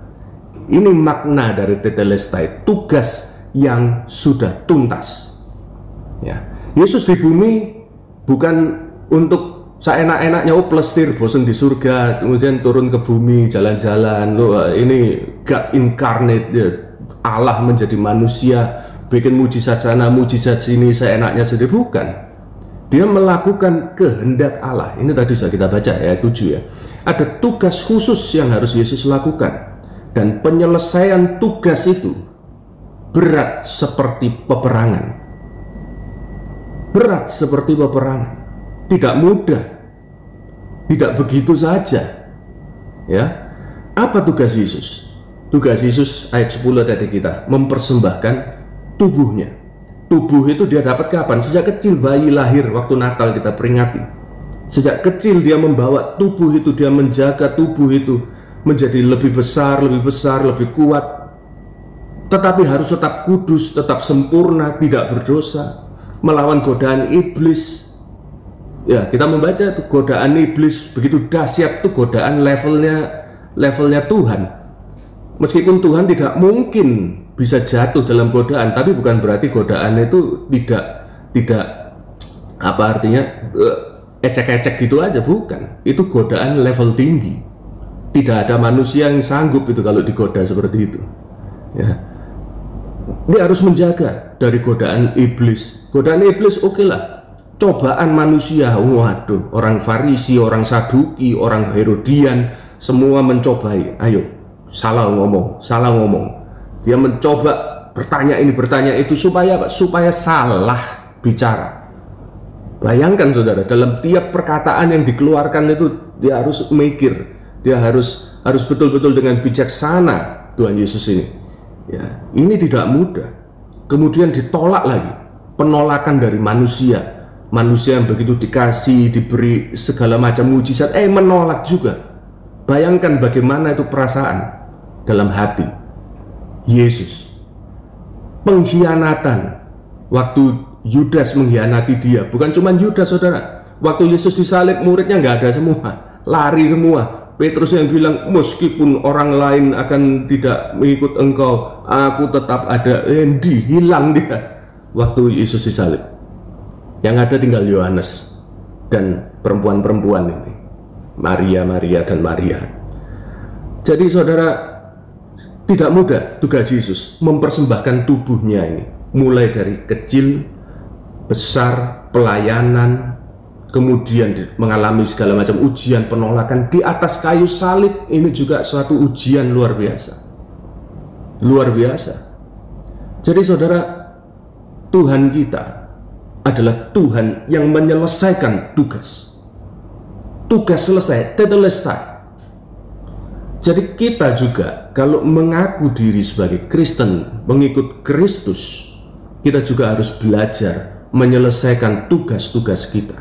S3: Ini makna dari tetelestai, tugas yang sudah tuntas. Ya. Yesus di bumi bukan untuk seenak-enaknya plestir bosan di surga kemudian turun ke bumi jalan-jalan, ini God incarnate, ya, Allah menjadi manusia, bikin mujizat sana mujizat sini seenaknya sendiri. Bukan, dia melakukan kehendak Allah. Ini tadi sudah kita baca ayat 7 ya. Ada tugas khusus yang harus Yesus lakukan, dan penyelesaian tugas itu berat seperti peperangan. Berat seperti peperangan. Tidak mudah. Tidak begitu saja. Ya. Apa tugas Yesus? Tugas Yesus ayat 10 tadi kita mempersembahkan tubuhnya. Tubuh itu dia dapat kapan? Sejak kecil bayi lahir waktu Natal kita peringati. Sejak kecil dia membawa tubuh itu, dia menjaga tubuh itu menjadi lebih besar, lebih kuat. Tetapi harus tetap kudus, tetap sempurna, tidak berdosa, melawan godaan iblis. Ya, kita membaca itu godaan iblis begitu dahsyat, itu godaan levelnya Tuhan. Meskipun Tuhan tidak mungkin bisa jatuh dalam godaan, tapi bukan berarti godaan itu tidak apa artinya ecek-ecek gitu aja, bukan. Itu godaan level tinggi. Tidak ada manusia yang sanggup itu kalau digoda seperti itu. Ya. Dia harus menjaga dari godaan iblis. Godaan iblis oke lah. Cobaan manusia, waduh, orang Farisi, orang Saduki, orang Herodian, semua mencobai. Ayo, salah ngomong. Dia mencoba bertanya ini, bertanya itu, supaya apa? Supaya salah bicara. Bayangkan saudara, dalam tiap perkataan yang dikeluarkan itu dia harus mikir, dia harus betul-betul dengan bijaksana Tuhan Yesus ini. Ya, ini tidak mudah. Kemudian ditolak lagi, penolakan dari manusia yang begitu dikasih, diberi segala macam mujizat, menolak juga. Bayangkan bagaimana itu perasaan dalam hati Yesus. Pengkhianatan, waktu Yudas mengkhianati dia. Bukan cuma Yudas saudara, waktu Yesus disalib muridnya nggak ada semua, lari semua. Petrus yang bilang, meskipun orang lain akan tidak mengikut engkau, aku tetap ada. Hilang dia waktu Yesus disalib. Yang ada tinggal Yohanes dan perempuan-perempuan ini, Maria dan Maria. Jadi saudara, tidak mudah tugas Yesus mempersembahkan tubuhnya ini, mulai dari kecil, besar, pelayanan, kemudian mengalami segala macam ujian, penolakan di atas kayu salib. Ini juga suatu ujian luar biasa. Luar biasa. Jadi saudara, Tuhan kita adalah Tuhan yang menyelesaikan tugas. Tugas selesai, tetelestai. Jadi kita juga kalau mengaku diri sebagai Kristen, mengikut Kristus, kita juga harus belajar menyelesaikan tugas-tugas kita.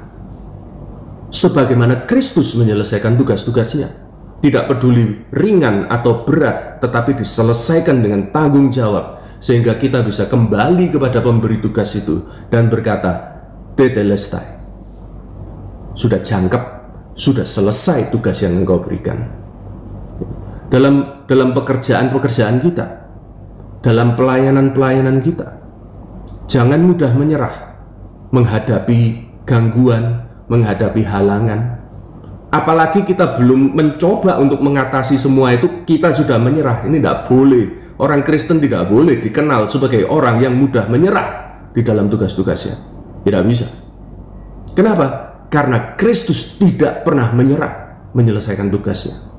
S3: Sebagaimana Kristus menyelesaikan tugas-tugasnya. Tidak peduli ringan atau berat, tetapi diselesaikan dengan tanggung jawab, sehingga kita bisa kembali kepada pemberi tugas itu dan berkata, tetelestai. Sudah jangkep, sudah selesai tugas yang engkau berikan. Dalam pekerjaan-pekerjaan kita, dalam pelayanan-pelayanan kita, jangan mudah menyerah menghadapi gangguan, menghadapi halangan. Apalagi kita belum mencoba untuk mengatasi semua itu, kita sudah menyerah. Ini tidak boleh. Orang Kristen tidak boleh dikenal sebagai orang yang mudah menyerah di dalam tugas-tugasnya. Tidak bisa. Kenapa? Karena Kristus tidak pernah menyerah menyelesaikan tugasnya.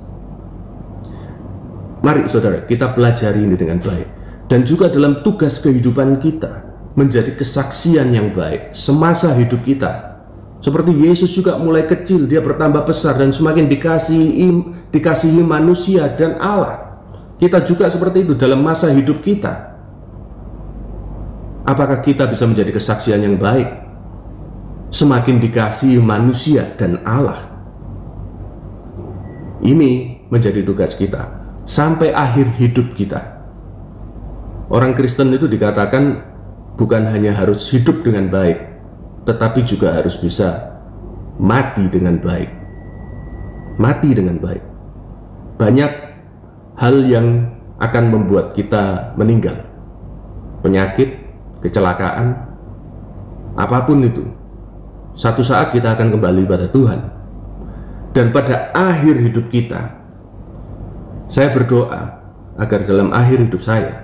S3: Mari saudara, kita pelajari ini dengan baik. Dan juga dalam tugas kehidupan kita, menjadi kesaksian yang baik semasa hidup kita. Seperti Yesus juga mulai kecil, dia bertambah besar dan semakin dikasihi manusia dan Allah. Kita juga seperti itu dalam masa hidup kita. Apakah kita bisa menjadi kesaksian yang baik? Semakin dikasihi manusia dan Allah. Ini menjadi tugas kita sampai akhir hidup kita. Orang Kristen itu dikatakan bukan hanya harus hidup dengan baik, tetapi juga harus bisa mati dengan baik. Mati dengan baik. Banyak hal yang akan membuat kita meninggal. Penyakit, kecelakaan, apapun itu. Satu saat kita akan kembali pada Tuhan. Dan pada akhir hidup kita, saya berdoa agar dalam akhir hidup saya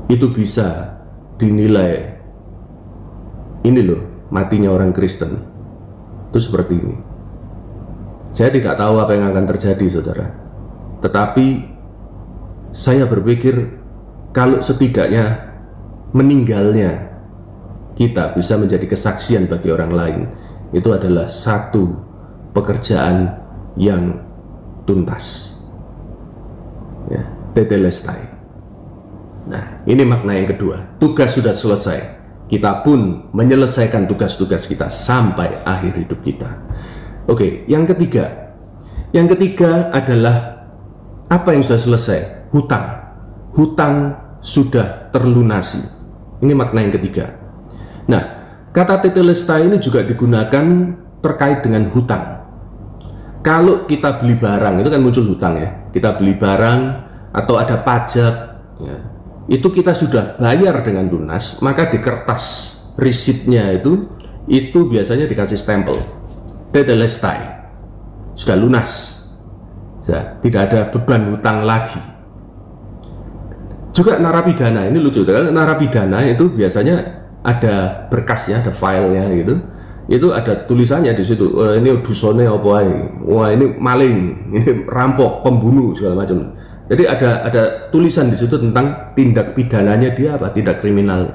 S3: itu bisa dinilai, ini loh matinya orang Kristen itu seperti ini. Saya tidak tahu apa yang akan terjadi saudara, tetapi saya berpikir kalau setidaknya meninggalnya kita bisa menjadi kesaksian bagi orang lain, itu adalah satu pekerjaan yang tuntas, ya, tetelestai. Nah, ini makna yang kedua. Tugas sudah selesai. Kita pun menyelesaikan tugas-tugas kita sampai akhir hidup kita. Oke, yang ketiga. Yang ketiga adalah apa yang sudah selesai? Hutang. Hutang sudah terlunasi. Ini makna yang ketiga. Nah, kata tetelestai ini juga digunakan terkait dengan hutang. Kalau kita beli barang, itu kan muncul hutang ya. Kita beli barang atau ada pajak, ya, itu kita sudah bayar dengan lunas, maka di kertas resitnya itu biasanya dikasih stempel tetelestai, sudah lunas, ya, tidak ada beban hutang lagi. Juga narapidana, ini lucu, kan? Narapidana itu biasanya ada berkasnya, ada filenya gitu. Itu ada tulisannya di situ, ini dusone apa ae, wah ini maling, ini rampok, pembunuh segala macam. Jadi ada tulisan di situ tentang tindak pidananya dia apa, tindak kriminal.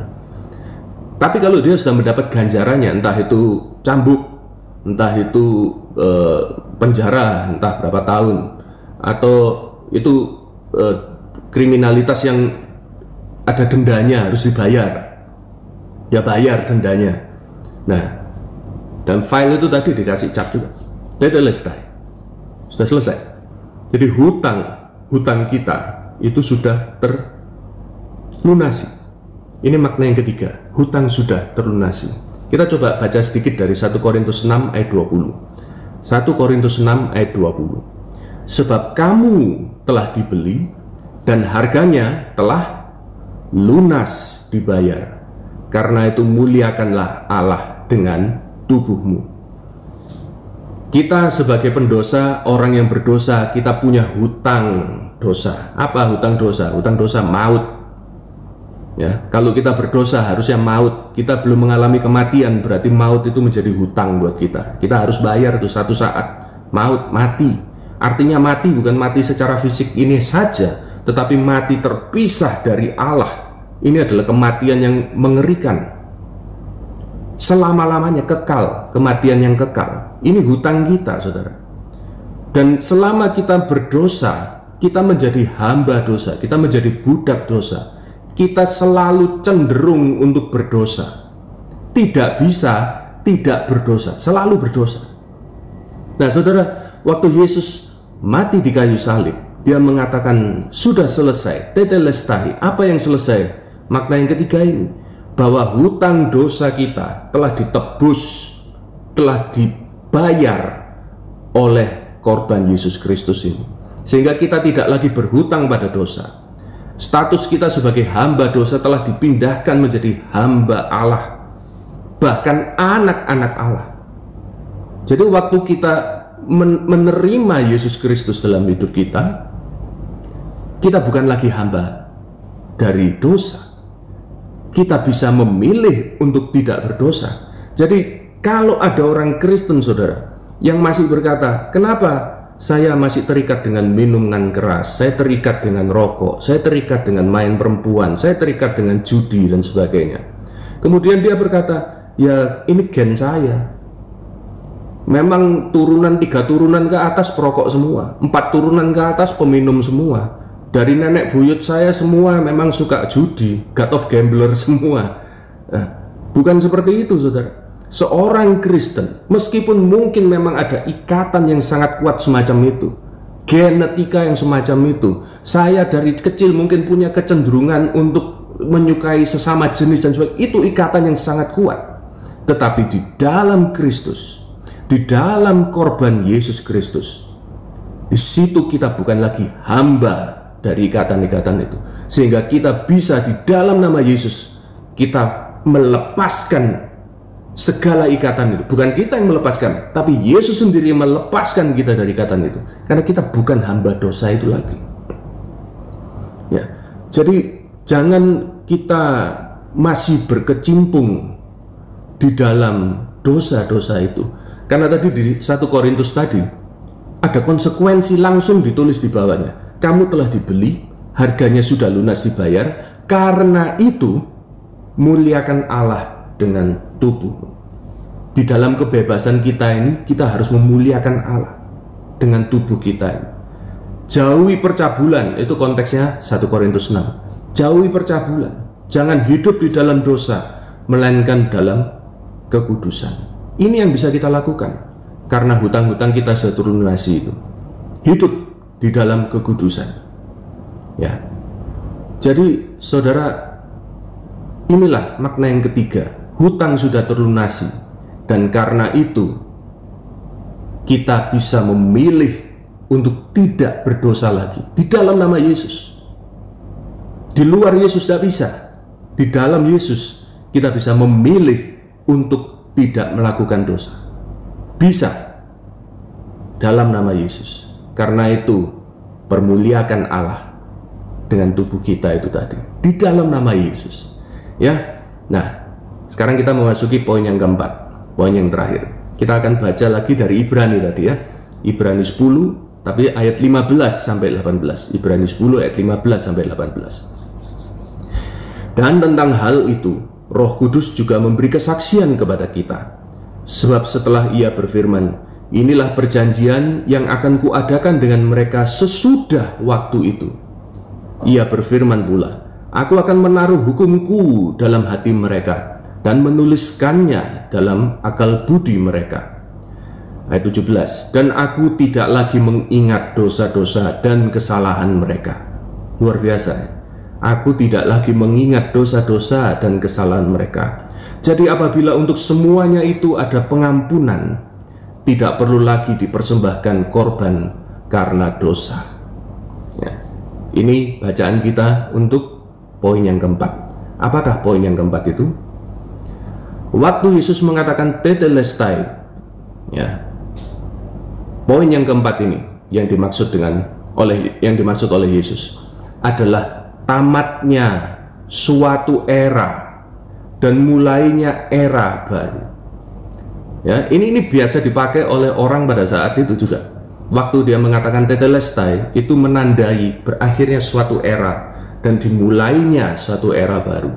S3: Tapi kalau dia sudah mendapat ganjarannya, entah itu cambuk, entah itu penjara, entah berapa tahun, atau itu kriminalitas yang ada dendanya harus dibayar, ya bayar dendanya. Nah, dan file itu tadi dikasih cap juga, tetelestai, sudah selesai. Jadi hutang kita itu sudah terlunasi. Ini makna yang ketiga, hutang sudah terlunasi. Kita coba baca sedikit dari 1 Korintus 6 ayat 20. 1 Korintus 6 ayat 20. Sebab kamu telah dibeli dan harganya telah lunas dibayar. Karena itu muliakanlah Allah dengan tubuhmu. Kita sebagai pendosa, orang yang berdosa, kita punya hutang dosa. Apa hutang dosa? Hutang dosa maut. Ya, kalau kita berdosa harusnya maut. Kita belum mengalami kematian, berarti maut itu menjadi hutang buat kita. Kita harus bayar itu satu saat. Maut, mati. Artinya mati bukan mati secara fisik ini saja, tetapi mati terpisah dari Allah. Ini adalah kematian yang mengerikan, selama-lamanya kekal, kematian yang kekal. Ini hutang kita, saudara. Dan selama kita berdosa, kita menjadi hamba dosa, kita menjadi budak dosa, kita selalu cenderung untuk berdosa. Tidak bisa tidak berdosa, selalu berdosa. Nah, saudara, waktu Yesus mati di kayu salib, dia mengatakan sudah selesai, tetelestai. Apa yang selesai? Makna yang ketiga ini, bahwa hutang dosa kita telah ditebus, telah dibayar oleh korban Yesus Kristus ini, sehingga kita tidak lagi berhutang pada dosa. Status kita sebagai hamba dosa telah dipindahkan menjadi hamba Allah, bahkan anak-anak Allah. Jadi waktu kita menerima Yesus Kristus dalam hidup kita, kita bukan lagi hamba dari dosa. Kita bisa memilih untuk tidak berdosa. Jadi kalau ada orang Kristen, saudara, yang masih berkata, kenapa saya masih terikat dengan minuman keras, saya terikat dengan rokok, saya terikat dengan main perempuan, saya terikat dengan judi dan sebagainya. Kemudian dia berkata, ya ini gen saya. Memang turunan 3 turunan ke atas perokok semua, 4 turunan ke atas peminum semua. Dari nenek buyut saya semua memang suka judi, god of gambler semua. Nah, bukan seperti itu, saudara. Seorang Kristen, meskipun mungkin memang ada ikatan yang sangat kuat semacam itu, genetika yang semacam itu, saya dari kecil mungkin punya kecenderungan untuk menyukai sesama jenis dan sebagainya, itu ikatan yang sangat kuat. Tetapi di dalam Kristus, di dalam korban Yesus Kristus, di situ kita bukan lagi hamba dari ikatan-ikatan itu, sehingga kita bisa di dalam nama Yesus kita melepaskan segala ikatan itu. Bukan kita yang melepaskan, tapi Yesus sendiri yang melepaskan kita dari ikatan itu, karena kita bukan hamba dosa itu lagi. Ya, jadi jangan kita masih berkecimpung di dalam dosa-dosa itu, karena tadi di 1 Korintus tadi ada konsekuensi langsung ditulis di bawahnya. Kamu telah dibeli, harganya sudah lunas dibayar, karena itu muliakan Allah dengan tubuhmu. Di dalam kebebasan kita ini, kita harus memuliakan Allah dengan tubuh kita ini. Jauhi percabulan, itu konteksnya 1 Korintus 6. Jauhi percabulan, jangan hidup di dalam dosa, melainkan dalam kekudusan. Ini yang bisa kita lakukan, karena hutang-hutang kita sudah terlunasi itu. Hidup di dalam kekudusan. Ya. Jadi, saudara, inilah makna yang ketiga. Hutang sudah terlunasi, dan karena itu kita bisa memilih untuk tidak berdosa lagi di dalam nama Yesus. Di luar Yesus tidak bisa. Di dalam Yesus kita bisa memilih untuk tidak melakukan dosa. Bisa dalam nama Yesus. Karena itu permuliakan Allah dengan tubuh kita itu tadi di dalam nama Yesus. Ya. Nah, sekarang kita memasuki poin yang keempat, poin yang terakhir. Kita akan baca lagi dari Ibrani tadi ya. Ibrani 10 tapi ayat 15 sampai 18. Ibrani 10 ayat 15 sampai 18. Dan tentang hal itu, Roh Kudus juga memberi kesaksian kepada kita. Sebab setelah Ia berfirman, inilah perjanjian yang akan kuadakan dengan mereka sesudah waktu itu. Ia berfirman pula, aku akan menaruh hukumku dalam hati mereka dan menuliskannya dalam akal budi mereka. Ayat 17, dan aku tidak lagi mengingat dosa-dosa dan kesalahan mereka. Luar biasa ya? Aku tidak lagi mengingat dosa-dosa dan kesalahan mereka. Jadi apabila untuk semuanya itu ada pengampunan, tidak perlu lagi dipersembahkan korban karena dosa. Ya. Ini bacaan kita untuk poin yang keempat. Apakah poin yang keempat itu? Waktu Yesus mengatakan tetelestai, ya, poin yang keempat ini yang dimaksud oleh Yesus adalah tamatnya suatu era dan mulainya era baru. Ya, ini biasa dipakai oleh orang pada saat itu juga. Waktu dia mengatakan tetelestai, itu menandai berakhirnya suatu era dan dimulainya suatu era baru.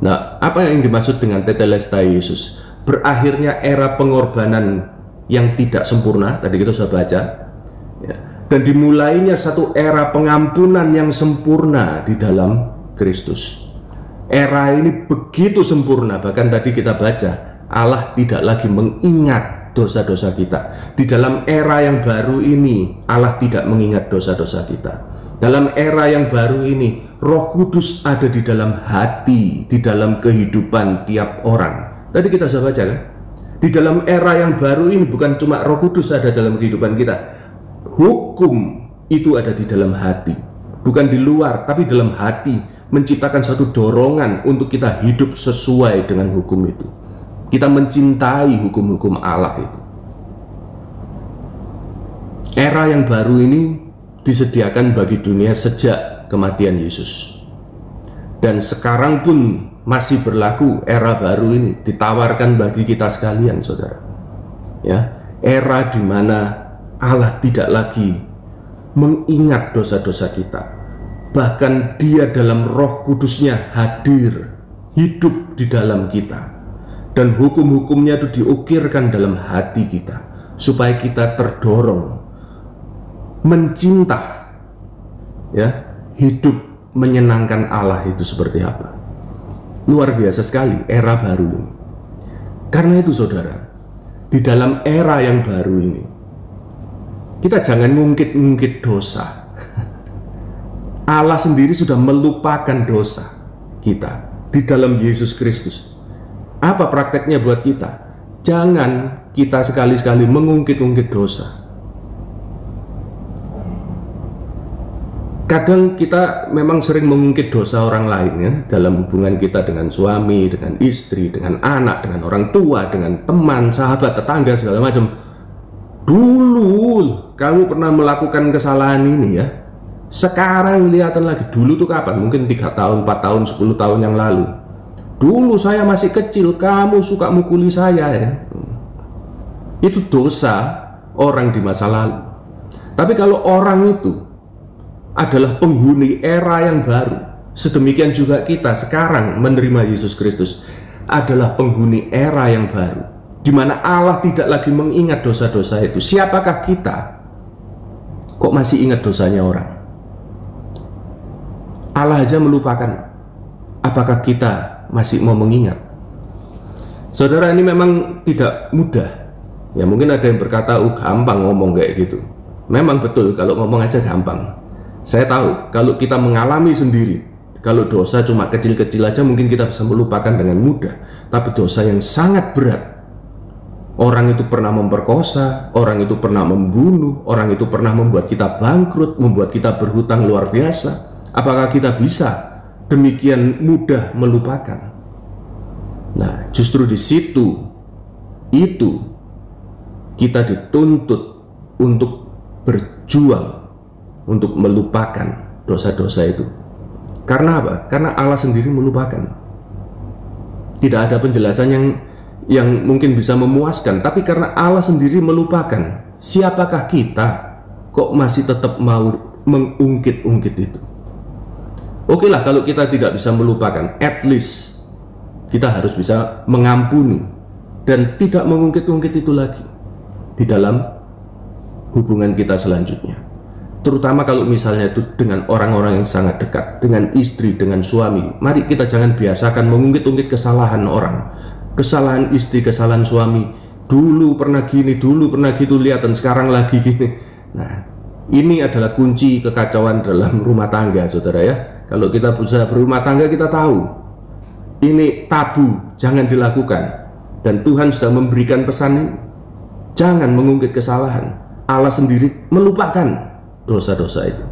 S3: Nah, apa yang dimaksud dengan tetelestai Yesus? Berakhirnya era pengorbanan yang tidak sempurna, tadi kita sudah baca, ya. Dan dimulainya satu era pengampunan yang sempurna di dalam Kristus. Era ini begitu sempurna, bahkan tadi kita baca, Allah tidak lagi mengingat dosa-dosa kita. Di dalam era yang baru ini, Allah tidak mengingat dosa-dosa kita. Dalam era yang baru ini, Roh Kudus ada di dalam hati, di dalam kehidupan tiap orang. Tadi kita sudah baca kan? Di dalam era yang baru ini bukan cuma Roh Kudus ada dalam kehidupan kita. Hukum itu ada di dalam hati. Bukan di luar, tapi dalam hati, menciptakan satu dorongan untuk kita hidup sesuai dengan hukum itu. Kita mencintai hukum-hukum Allah itu. Era yang baru ini disediakan bagi dunia sejak kematian Yesus. Dan sekarang pun masih berlaku era baru ini, ditawarkan bagi kita sekalian, saudara. Ya, era di mana Allah tidak lagi mengingat dosa-dosa kita. Bahkan Dia dalam Roh Kudusnya hadir, hidup di dalam kita. Dan hukum-hukumnya itu diukirkan dalam hati kita, supaya kita terdorong mencinta, ya, hidup menyenangkan Allah itu seperti apa. Luar biasa sekali era baru ini. Karena itu saudara, di dalam era yang baru ini, kita jangan ngungkit-ngungkit dosa. Allah sendiri sudah melupakan dosa kita di dalam Yesus Kristus. Apa prakteknya buat kita? Jangan kita sekali-sekali mengungkit-ungkit dosa. Kadang kita memang sering mengungkit dosa orang lain, ya, dalam hubungan kita dengan suami, dengan istri, dengan anak, dengan orang tua, dengan teman, sahabat, tetangga, segala macam. Dulu kamu pernah melakukan kesalahan ini, ya. Sekarang lihatan lagi, dulu tuh kapan? Mungkin 3 tahun, 4 tahun, 10 tahun yang lalu. Dulu saya masih kecil, kamu suka mukuli saya, ya. Itu dosa orang di masa lalu. Tapi kalau orang itu adalah penghuni era yang baru, sedemikian juga kita sekarang menerima Yesus Kristus adalah penghuni era yang baru, di mana Allah tidak lagi mengingat dosa-dosa itu. Siapakah kita kok masih ingat dosanya orang? Allah aja melupakan, apakah kita masih mau mengingat? Saudara, ini memang tidak mudah. Ya, mungkin ada yang berkata, gampang ngomong kayak gitu. Memang betul, kalau ngomong aja gampang. Saya tahu, kalau kita mengalami sendiri, kalau dosa cuma kecil-kecil aja mungkin kita bisa melupakan dengan mudah. Tapi dosa yang sangat berat, orang itu pernah memperkosa, orang itu pernah membunuh, orang itu pernah membuat kita bangkrut, membuat kita berhutang luar biasa. Apakah kita bisa demikian mudah melupakan? Nah, justru di situ, itu kita dituntut untuk berjuang untuk melupakan dosa-dosa itu. Karena apa? Karena Allah sendiri melupakan. Tidak ada penjelasan yang mungkin bisa memuaskan, tapi karena Allah sendiri melupakan, siapakah kita kok masih tetap mau mengungkit-ungkit itu? Oke lah, kalau kita tidak bisa melupakan, at least kita harus bisa mengampuni dan tidak mengungkit-ungkit itu lagi di dalam hubungan kita selanjutnya. Terutama kalau misalnya itu dengan orang-orang yang sangat dekat, dengan istri, dengan suami. Mari kita jangan biasakan mengungkit-ungkit kesalahan orang, kesalahan istri, kesalahan suami. Dulu pernah gini, dulu pernah gitu, lihat dan sekarang lagi gini. Nah, ini adalah kunci kekacauan dalam rumah tangga, saudara, ya. Kalau kita berusaha berumah tangga, kita tahu ini tabu, jangan dilakukan. Dan Tuhan sudah memberikan pesan ini, jangan mengungkit kesalahan. Allah sendiri melupakan dosa-dosa itu.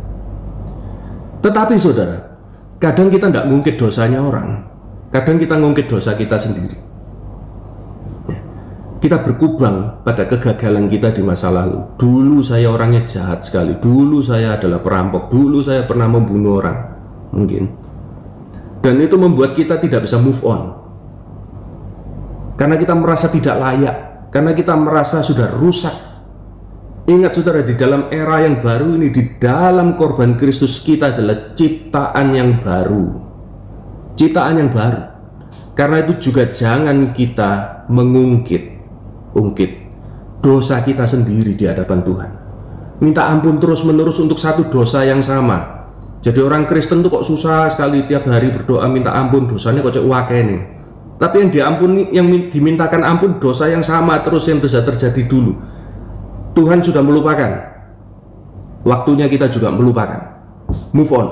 S3: Tetapi saudara, kadang kita tidak ngungkit dosanya orang, kadang kita ngungkit dosa kita sendiri. Kita berkubang pada kegagalan kita di masa lalu. Dulu saya orangnya jahat sekali, dulu saya adalah perampok, dulu saya pernah membunuh orang, mungkin. Dan itu membuat kita tidak bisa move on, karena kita merasa tidak layak, karena kita merasa sudah rusak Ingat saudara, di dalam era yang baru ini, di dalam korban Kristus, kita adalah ciptaan yang baru. Ciptaan yang baru. Karena itu juga jangan kita mengungkit dosa kita sendiri di hadapan Tuhan. Minta ampun terus menerus untuk satu dosa yang sama. Jadi orang Kristen tuh kok susah sekali tiap hari berdoa minta ampun, dosanya kok cek wake nih. Tapi yang diampuni, yang dimintakan ampun dosa yang sama terus yang sudah terjadi dulu. Tuhan sudah melupakan. Waktunya kita juga melupakan. Move on.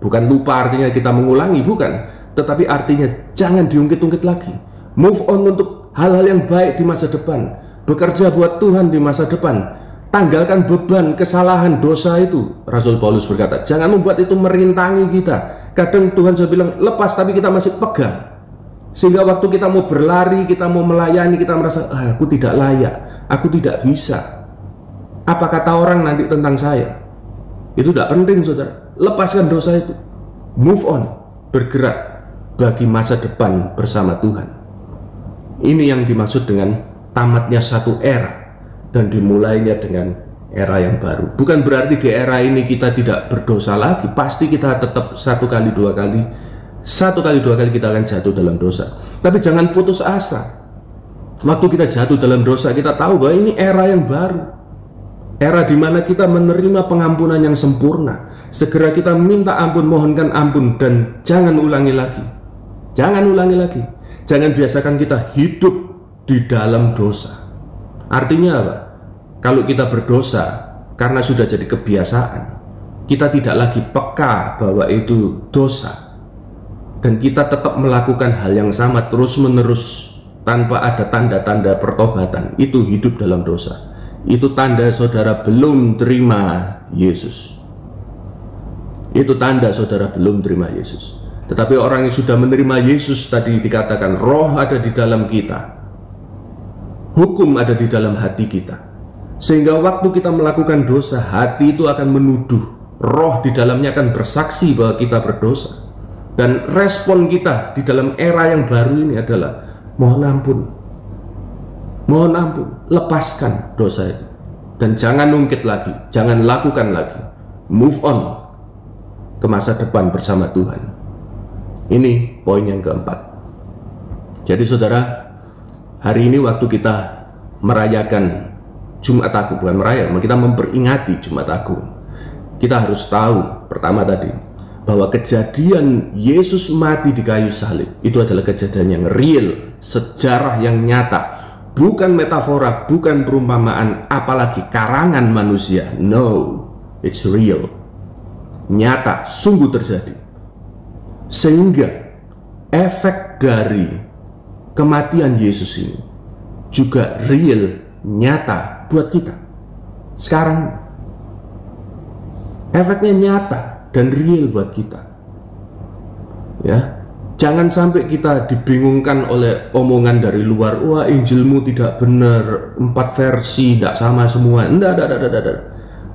S3: Bukan lupa artinya kita mengulangi, bukan. Tetapi artinya jangan diungkit-ungkit lagi. Move on untuk hal-hal yang baik di masa depan. Bekerja buat Tuhan di masa depan. Tanggalkan beban kesalahan dosa itu. Rasul Paulus berkata, jangan membuat itu merintangi kita. Kadang Tuhan sudah bilang lepas, tapi kita masih pegang. Sehingga waktu kita mau berlari, kita mau melayani, kita merasa aku tidak layak, aku tidak bisa. Apa kata orang nanti tentang saya? Itu tidak penting, saudara. Lepaskan dosa itu. Move on. Bergerak bagi masa depan bersama Tuhan. Ini yang dimaksud dengan tamatnya satu era dan dimulainya dengan era yang baru. Bukan berarti di era ini kita tidak berdosa lagi. Pasti kita tetap satu kali dua kali kita akan jatuh dalam dosa. Tapi jangan putus asa. Waktu kita jatuh dalam dosa, kita tahu bahwa ini era yang baru. Era di mana kita menerima pengampunan yang sempurna. Segera kita minta ampun, mohonkan ampun, dan jangan ulangi lagi. Jangan ulangi lagi. Jangan biasakan kita hidup di dalam dosa. Artinya apa? Kalau kita berdosa karena sudah jadi kebiasaan, kita tidak lagi peka bahwa itu dosa, dan kita tetap melakukan hal yang sama terus-menerus tanpa ada tanda-tanda pertobatan. Itu hidup dalam dosa. Itu tanda saudara belum terima Yesus. Itu tanda saudara belum terima Yesus. Tetapi orang yang sudah menerima Yesus, tadi dikatakan roh ada di dalam kita, hukum ada di dalam hati kita. Sehingga waktu kita melakukan dosa, hati itu akan menuduh, roh di dalamnya akan bersaksi bahwa kita berdosa. Dan respon kita di dalam era yang baru ini adalah mohon ampun. Mohon ampun, lepaskan dosa itu. Dan jangan ungkit lagi, jangan lakukan lagi. Move on ke masa depan bersama Tuhan. Ini poin yang keempat. Jadi saudara, hari ini waktu kita merayakan Jumat Agung, bukan merayakan, kita memperingati Jumat Agung, kita harus tahu pertama tadi bahwa kejadian Yesus mati di kayu salib itu adalah kejadian yang real, sejarah yang nyata. Bukan metafora, bukan perumpamaan, apalagi karangan manusia. No, it's real. Nyata, sungguh terjadi. Sehingga efek dari kematian Yesus ini juga real, nyata buat kita. Sekarang efeknya nyata dan real buat kita. Ya. Jangan sampai kita dibingungkan oleh omongan dari luar. Wah, Injilmu tidak benar, 4 versi tidak sama semua. Enggak.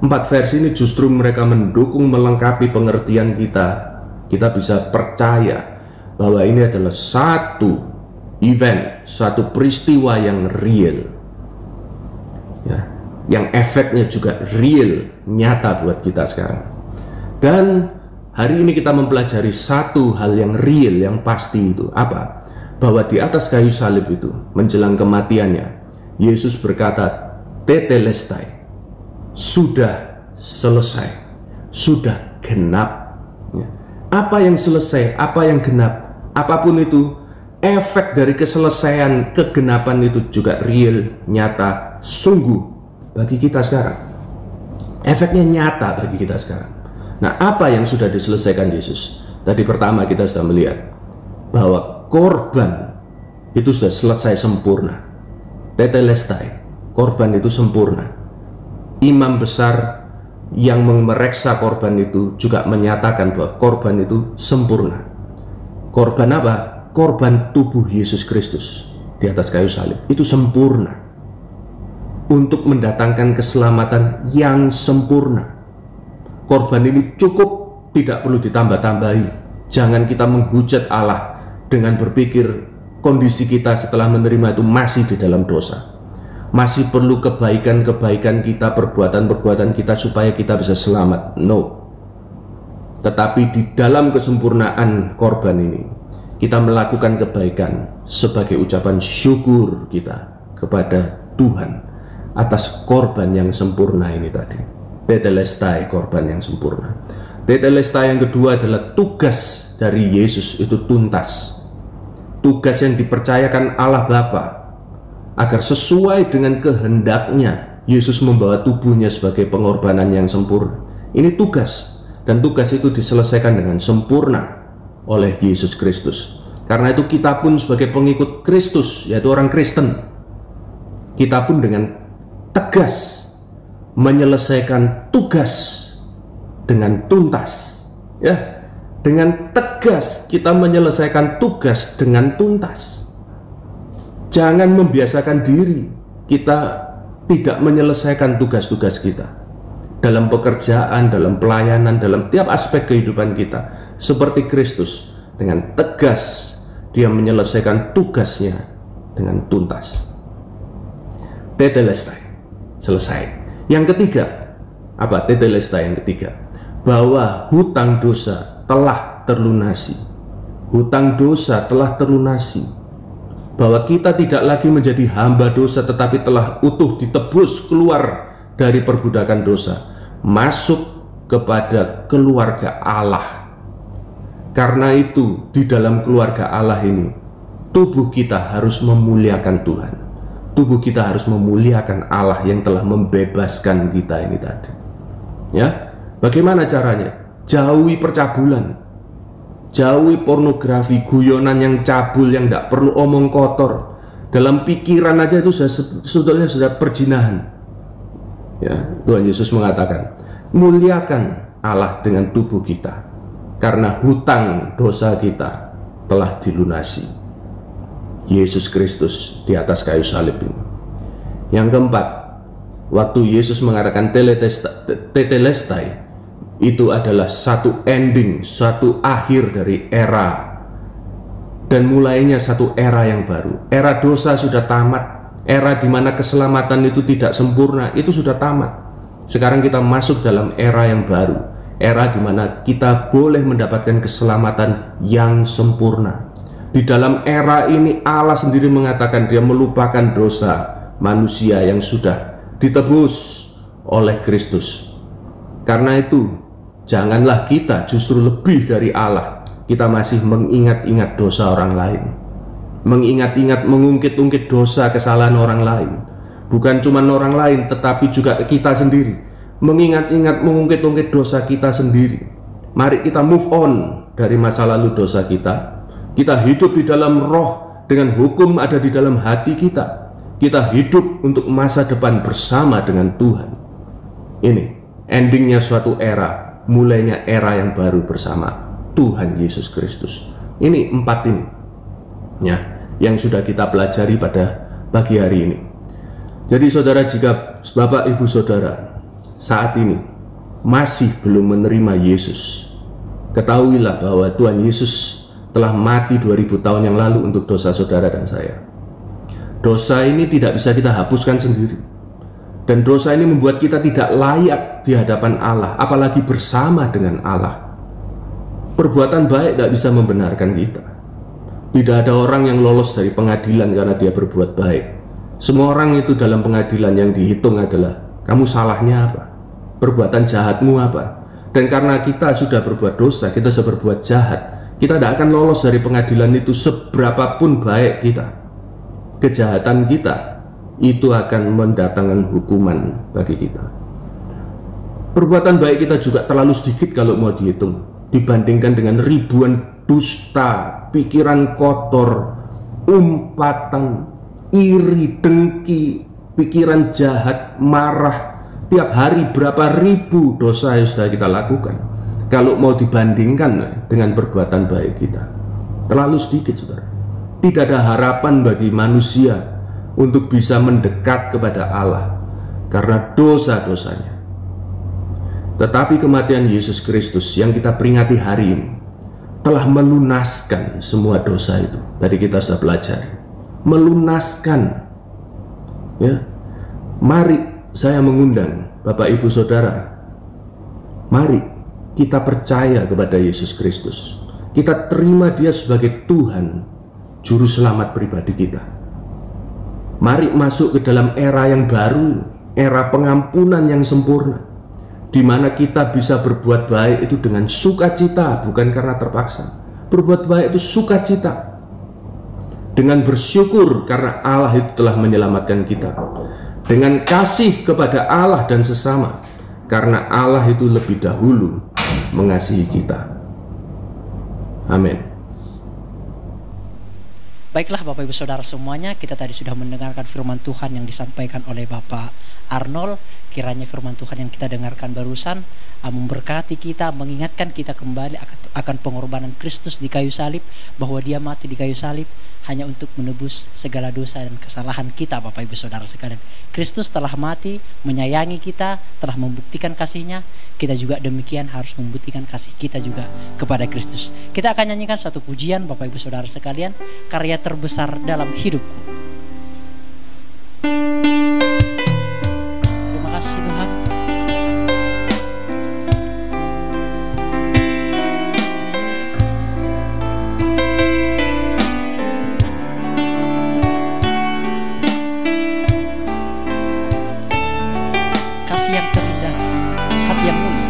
S3: 4 versi ini justru mereka mendukung, melengkapi pengertian kita. Kita bisa percaya bahwa ini adalah satu event, satu peristiwa yang real, ya, yang efeknya juga real, nyata buat kita sekarang. Dan hari ini kita mempelajari satu hal yang real, yang pasti. Itu apa? Bahwa di atas kayu salib itu, menjelang kematiannya, Yesus berkata, tetelestai, sudah selesai, sudah genap. Apa yang selesai, apa yang genap, apapun itu, efek dari keselesaian, kegenapan itu juga real, nyata, sungguh bagi kita sekarang. Efeknya nyata bagi kita sekarang. Nah, apa yang sudah diselesaikan Yesus? Tadi pertama kita sudah melihat bahwa korban itu sudah selesai sempurna. Tetelestai, korban itu sempurna. Imam besar yang memeriksa korban itu juga menyatakan bahwa korban itu sempurna. Korban apa? Korban tubuh Yesus Kristus di atas kayu salib itu sempurna untuk mendatangkan keselamatan yang sempurna. Korban ini cukup, tidak perlu ditambah-tambahi. Jangan kita menghujat Allah dengan berpikir kondisi kita setelah menerima itu masih di dalam dosa. Masih perlu kebaikan-kebaikan kita, perbuatan-perbuatan kita supaya kita bisa selamat? No. Tetapi di dalam kesempurnaan korban ini, kita melakukan kebaikan sebagai ucapan syukur kita kepada Tuhan atas korban yang sempurna ini tadi. Tetelestai, korban yang sempurna. Tetelestai yang kedua adalah tugas dari Yesus itu tuntas. Tugas yang dipercayakan Allah Bapa agar sesuai dengan kehendaknya Yesus membawa tubuhnya sebagai pengorbanan yang sempurna. Ini tugas, dan tugas itu diselesaikan dengan sempurna oleh Yesus Kristus. Karena itu kita pun sebagai pengikut Kristus, yaitu orang Kristen, kita pun dengan tegas menyelesaikan tugas dengan tuntas, ya. Dengan tegas kita menyelesaikan tugas dengan tuntas. Jangan membiasakan diri kita tidak menyelesaikan tugas-tugas kita dalam pekerjaan, dalam pelayanan, dalam tiap aspek kehidupan kita. Seperti Kristus, dengan tegas dia menyelesaikan tugasnya dengan tuntas. Tetelestai, selesai. Yang ketiga, apa? Tetelestai yang ketiga, bahwa hutang dosa telah terlunasi. Hutang dosa telah terlunasi. Bahwa kita tidak lagi menjadi hamba dosa, tetapi telah utuh ditebus keluar dari perbudakan dosa, masuk kepada keluarga Allah. Karena itu di dalam keluarga Allah ini, tubuh kita harus memuliakan Tuhan. Tubuh kita harus memuliakan Allah yang telah membebaskan kita ini tadi. Ya, bagaimana caranya? Jauhi percabulan, jauhi pornografi, guyonan yang cabul, yang tidak perlu omong kotor. Dalam pikiran aja itu sebetulnya sudah perzinahan. Ya, Tuhan Yesus mengatakan, muliakan Allah dengan tubuh kita, karena hutang dosa kita telah dilunasi. Yesus Kristus di atas kayu salib ini. Yang keempat, waktu Yesus mengatakan tetelestai, itu adalah satu ending, satu akhir dari era, dan mulainya satu era yang baru. Era dosa sudah tamat, era di mana keselamatan itu tidak sempurna itu sudah tamat. Sekarang kita masuk dalam era yang baru, era di mana kita boleh mendapatkan keselamatan yang sempurna. Di dalam era ini Allah sendiri mengatakan dia melupakan dosa manusia yang sudah ditebus oleh Kristus. Karena itu janganlah kita justru lebih dari Allah, kita masih mengingat-ingat dosa orang lain, mengingat-ingat, mengungkit-ungkit dosa kesalahan orang lain. Bukan cuma orang lain, tetapi juga kita sendiri, mengingat-ingat, mengungkit-ungkit dosa kita sendiri. Mari kita move on dari masa lalu dosa kita. Kita hidup di dalam roh, dengan hukum ada di dalam hati kita. Kita hidup untuk masa depan bersama dengan Tuhan. Ini endingnya suatu era, mulainya era yang baru bersama Tuhan Yesus Kristus. Ini empat ini, ya, yang sudah kita pelajari pada pagi hari ini. Jadi saudara, jika Bapak Ibu Saudara saat ini masih belum menerima Yesus, ketahuilah bahwa Tuhan Yesus telah mati 2000 tahun yang lalu untuk dosa saudara dan saya. Dosa ini tidak bisa kita hapuskan sendiri, dan dosa ini membuat kita tidak layak di hadapan Allah, apalagi bersama dengan Allah. Perbuatan baik tidak bisa membenarkan kita. Tidak ada orang yang lolos dari pengadilan karena dia berbuat baik. Semua orang itu dalam pengadilan yang dihitung adalah kamu salahnya apa, perbuatan jahatmu apa. Dan karena kita sudah berbuat dosa, kita sudah berbuat jahat, kita tidak akan lolos dari pengadilan itu seberapapun baik kita. Kejahatan kita itu akan mendatangkan hukuman bagi kita. Perbuatan baik kita juga terlalu sedikit kalau mau dihitung, dibandingkan dengan ribuan dusta, pikiran kotor, umpatan, iri, dengki, pikiran jahat, marah. Tiap hari berapa ribu dosa yang sudah kita lakukan. Kalau mau dibandingkan dengan perbuatan baik kita, terlalu sedikit, saudara. Tidak ada harapan bagi manusia untuk bisa mendekat kepada Allah karena dosa-dosanya. Tetapi kematian Yesus Kristus yang kita peringati hari ini telah melunaskan semua dosa itu. Tadi kita sudah belajar, melunaskan, ya, Mari saya mengundang Bapak Ibu Saudara, mari kita percaya kepada Yesus Kristus. Kita terima Dia sebagai Tuhan, Juru Selamat pribadi kita. Mari masuk ke dalam era yang baru, era pengampunan yang sempurna, di mana kita bisa berbuat baik itu dengan sukacita, bukan karena terpaksa. Berbuat baik itu sukacita, dengan bersyukur karena Allah itu telah menyelamatkan kita, dengan kasih kepada Allah dan sesama, karena Allah itu lebih dahulu mengasihi kita. Amin.
S4: Baiklah Bapak Ibu Saudara semuanya, kita tadi sudah mendengarkan firman Tuhan yang disampaikan oleh Bapak Arnold. Kiranya firman Tuhan yang kita dengarkan barusan memberkati kita, mengingatkan kita kembali akan pengorbanan Kristus di kayu salib, bahwa Dia mati di kayu salib hanya untuk menebus segala dosa dan kesalahan kita. Bapak Ibu Saudara sekalian, Kristus telah mati, menyayangi kita, telah membuktikan kasih-Nya. Kita juga demikian harus membuktikan kasih kita juga kepada Kristus. Kita akan nyanyikan satu pujian Bapak Ibu Saudara sekalian, karya terbesar dalam hidupku. Terima kasih Tuhan. Kasih yang terindah, hati yang mulia.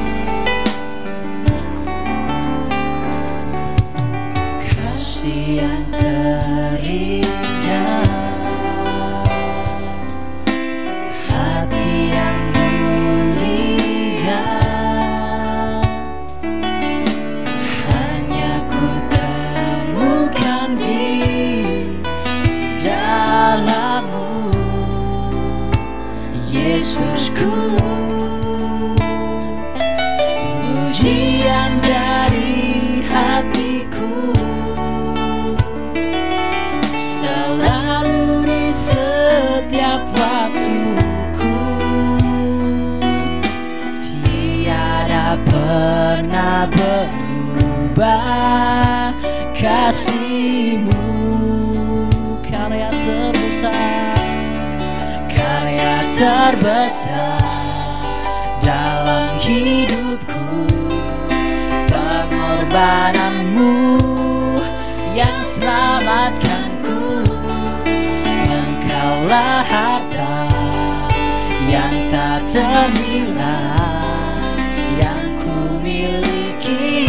S4: Kasih yang terindah, hati yang mulia, hanya ku temukan di dalam-Mu, Yesusku. Pujian dari hatiku selalu di setiap waktuku, tiada pernah berubah kasih-Mu. Karya terbesar, karya terbesar dalam hidupku, pengorbanan-Mu yang selamatkanku. Engkaulah harta yang tak ternilai, yang ku miliki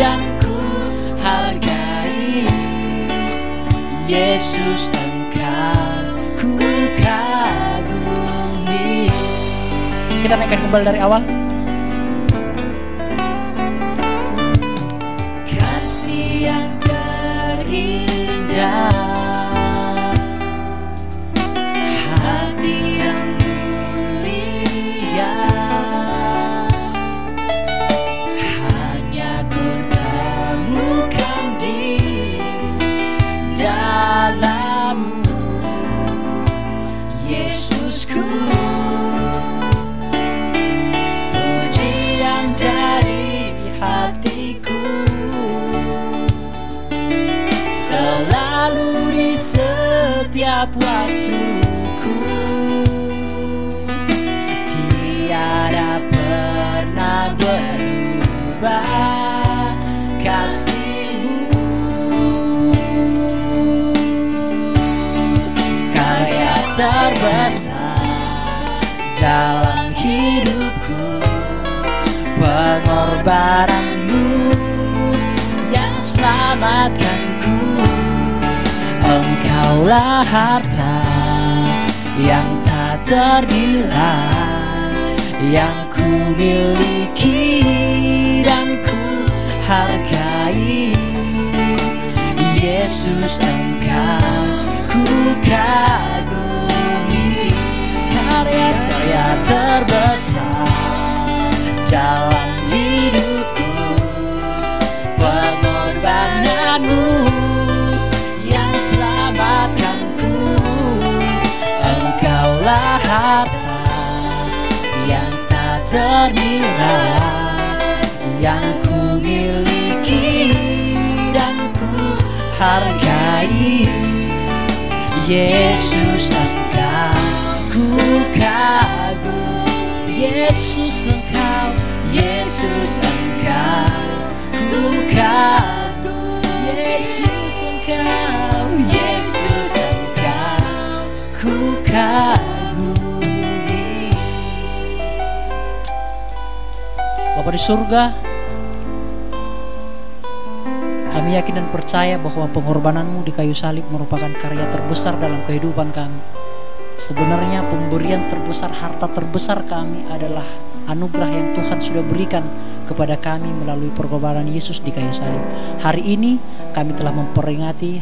S4: dan ku hargai. Yesus, Engkau ku kagumi. Kita naikkan kembali dari awal. Kasih yang terindah, hati yang mulia, hanya ku temukan di dalam-Mu, Yesusku. Pujian dari hatiku selalu di setiap waktuku, tiada pernah berubah kasih-Mu. Karya terbesar dalam hidupku, pengorbanan-Mu yang selamatkanku. Engkaulah harta yang tak ternilai, yang ku miliki dan ku hargai. Yesus, Engkau ku kagumi. Karya terbesar dalam hidupku, pengorbanan-Mu yang selamatkanku. Engkaulah harta yang tak ternilai, yang ku miliki dan ku hargai. Yesus, Engkau ku Yesus Engkau, Yesus Engkau, ku kagum. Yesus Engkau, Yesus Engkau, ku kagumi. Bapa di surga, kami yakin dan percaya bahwa pengorbananmu di kayu salib merupakan karya terbesar dalam kehidupan kami. Sebenarnya pemberian terbesar, harta terbesar kami adalah anugerah yang Tuhan sudah berikan kepada kami melalui pengorbanan Yesus di kayu salib. Hari ini kami telah memperingati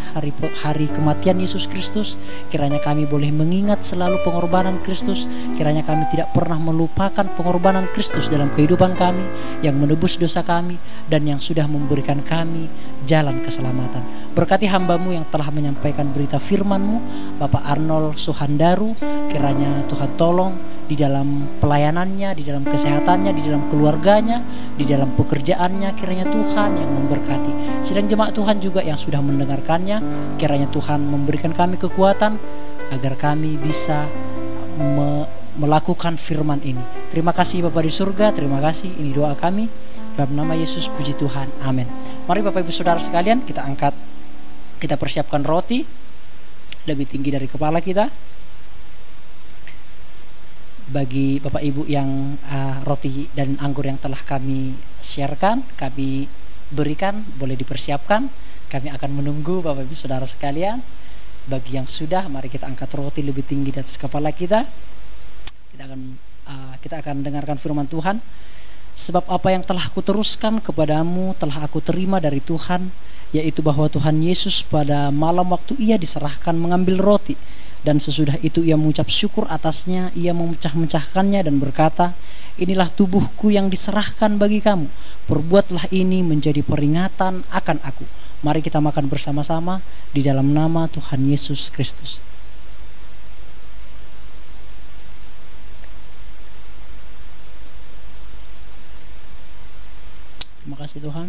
S4: hari kematian Yesus Kristus. Kiranya kami boleh mengingat selalu pengorbanan Kristus. Kiranya kami tidak pernah melupakan pengorbanan Kristus dalam kehidupan kami yang menebus dosa kami dan yang sudah memberikan kami jalan keselamatan. Berkati hamba-Mu yang telah menyampaikan berita firman-Mu, Bapak Arnold Suhandaru. Kiranya Tuhan tolong di dalam pelayanannya, di dalam kesehatannya, di dalam keluarganya, di dalam pekerjaannya. Kiranya Tuhan yang memberkati. Sedang jemaat Tuhan juga yang sudah mendengarkannya, kiranya Tuhan memberikan kami kekuatan agar kami bisa melakukan firman ini. Terima kasih Bapa di surga, terima kasih. Ini doa kami dalam nama Yesus, puji Tuhan, amin. Mari Bapak Ibu Saudara sekalian, kita angkat, kita persiapkan roti lebih tinggi dari kepala kita. Bagi Bapak Ibu yang roti dan anggur yang telah kami sharekan, kami berikan, boleh dipersiapkan. Kami akan menunggu Bapak Ibu Saudara sekalian. Bagi yang sudah, mari kita angkat roti lebih tinggi di atas kepala kita. Kita akan dengarkan firman Tuhan. Sebab apa yang telah aku teruskan kepadamu telah aku terima dari Tuhan, yaitu bahwa Tuhan Yesus pada malam waktu ia diserahkan mengambil roti, dan sesudah itu ia mengucap syukur atasnya, ia memecah-mecahkannya dan berkata, inilah tubuhku yang diserahkan bagi kamu, perbuatlah ini menjadi peringatan akan aku. Mari kita makan bersama-sama di dalam nama Tuhan Yesus Kristus. Terima kasih Tuhan.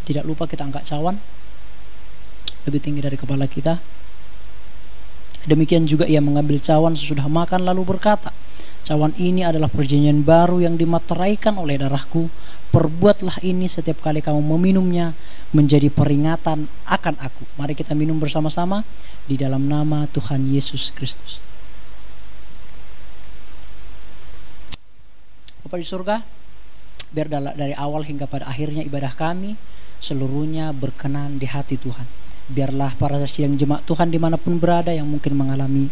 S4: Tidak lupa kita angkat cawan lebih tinggi dari kepala kita. Demikian juga ia mengambil cawan sesudah makan lalu berkata, cawan ini adalah perjanjian baru yang dimateraikan oleh darahku. Perbuatlah ini setiap kali kamu meminumnya menjadi peringatan akan aku. Mari kita minum bersama-sama di dalam nama Tuhan Yesus Kristus. Bapa di surga, biar dari awal hingga pada akhirnya ibadah kami seluruhnya berkenan di hati Tuhan. Biarlah para sidang jemaat Tuhan dimanapun berada yang mungkin mengalami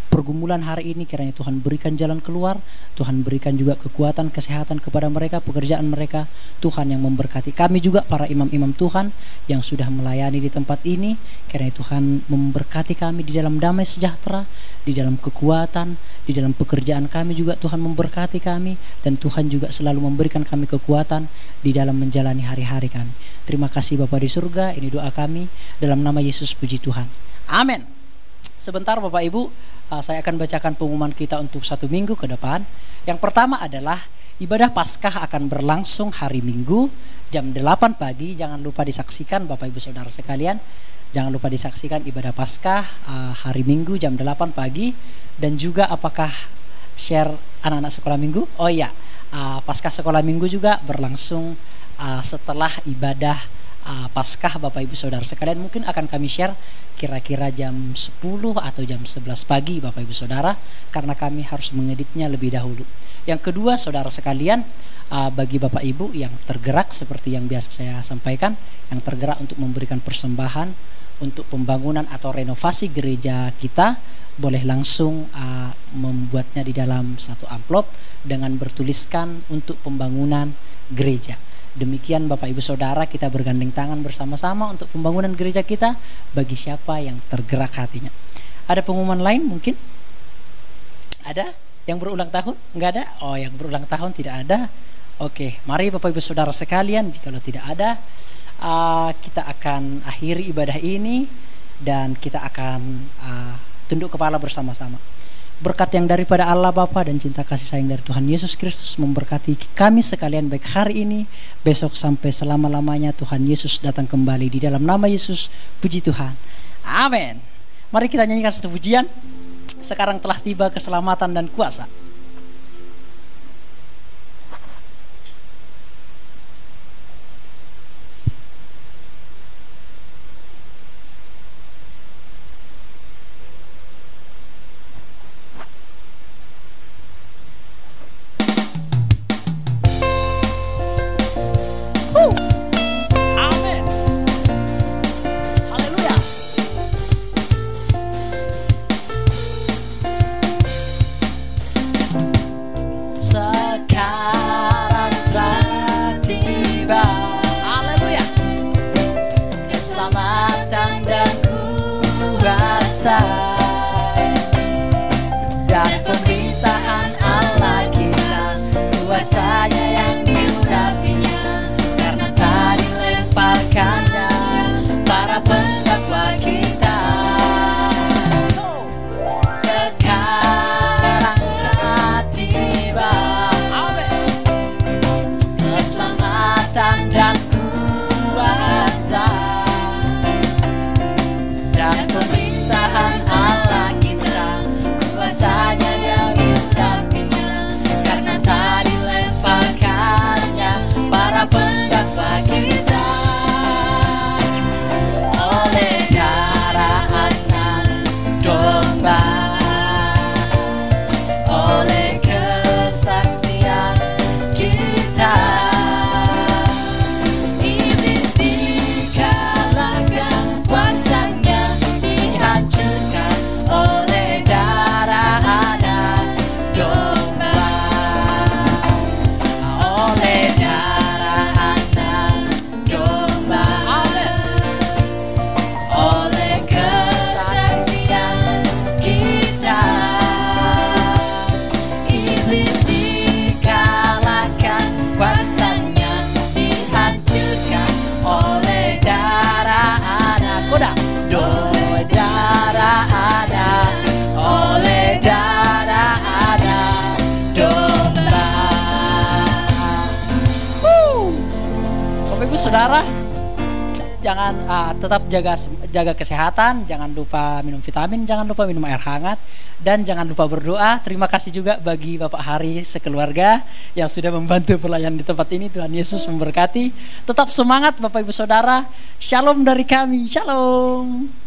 S4: pergumulan hari ini, kiranya Tuhan berikan jalan keluar. Tuhan berikan juga kekuatan, kesehatan kepada mereka, pekerjaan mereka. Tuhan yang memberkati kami juga, para imam-imam Tuhan yang sudah melayani di tempat ini. Kiranya Tuhan memberkati kami di dalam damai sejahtera, di dalam kekuatan, di dalam pekerjaan kami juga Tuhan memberkati kami. Dan Tuhan juga selalu memberikan kami kekuatan di dalam menjalani hari-hari kami. Terima kasih Bapa di surga, ini doa kami dalam nama Yesus, puji Tuhan, amin. Sebentar Bapak Ibu, saya akan bacakan pengumuman kita untuk 1 minggu ke depan. Yang pertama adalah ibadah Paskah akan berlangsung hari Minggu jam 8 pagi. Jangan lupa disaksikan Bapak Ibu Saudara sekalian. Jangan lupa disaksikan ibadah Paskah hari Minggu jam 8 pagi. Dan juga apakah share anak-anak sekolah Minggu? Oh iya, Paskah sekolah Minggu juga berlangsung setelah ibadah Paskah Bapak Ibu Saudara sekalian. Mungkin akan kami share kira-kira jam 10 atau jam 11 pagi Bapak Ibu Saudara, karena kami harus mengeditnya lebih dahulu. Yang kedua Saudara sekalian, bagi Bapak Ibu yang tergerak seperti yang biasa saya sampaikan, yang tergerak untuk memberikan persembahan untuk pembangunan atau renovasi gereja kita, boleh langsung membuatnya di dalam satu amplop dengan bertuliskan untuk pembangunan gereja. Demikian Bapak Ibu Saudara, kita bergandeng tangan bersama-sama untuk pembangunan gereja kita bagi siapa yang tergerak hatinya. Ada pengumuman lain mungkin? Ada? Yang berulang tahun? Enggak ada? Oh, yang berulang tahun tidak ada. Oke, mari Bapak Ibu Saudara sekalian, jikalau tidak ada, kita akan akhiri ibadah ini dan kita akan tunduk kepala bersama-sama. Berkat yang daripada Allah Bapa dan cinta kasih sayang dari Tuhan Yesus Kristus memberkati kami sekalian, baik hari ini, besok sampai selama-lamanya. Tuhan Yesus datang kembali. Di dalam nama Yesus, puji Tuhan, amin. Mari kita nyanyikan satu pujian. sekarang telah tiba keselamatan dan kuasa. Amin. Haleluya. Sekarang telah tiba, haleluya, keselamatan dan kuasa dan pemerintahan Allah kita, kuasanya yang diurapinya, karena tak dilemparkannya para pendakwa kita. Sekarang telah tiba, amin, keselamatan dan kuasa dan pemerintahan Allah kita, kuasanya yang diurapinya, karena tak dilemparkannya para pendakwa kita. Oleh darah anak domba, oleh kesaksian kita, iblis dikalahkan, kuasanya dihancurkan oleh darah anak domba. Oleh darah anak domba, oleh kesaksian kita, iblis dikalahkan, kuasanya dihancurkan oleh darah anak darah anak, oleh darah anak domba. Bapak Ibu Saudara, jangan tetap jaga kesehatan, jangan lupa minum vitamin, jangan lupa minum air hangat, dan jangan lupa berdoa. Terima kasih juga bagi Bapak Hari sekeluarga yang sudah membantu pelayanan di tempat ini. Tuhan Yesus memberkati. Tetap semangat Bapak Ibu Saudara. Shalom dari kami. Shalom.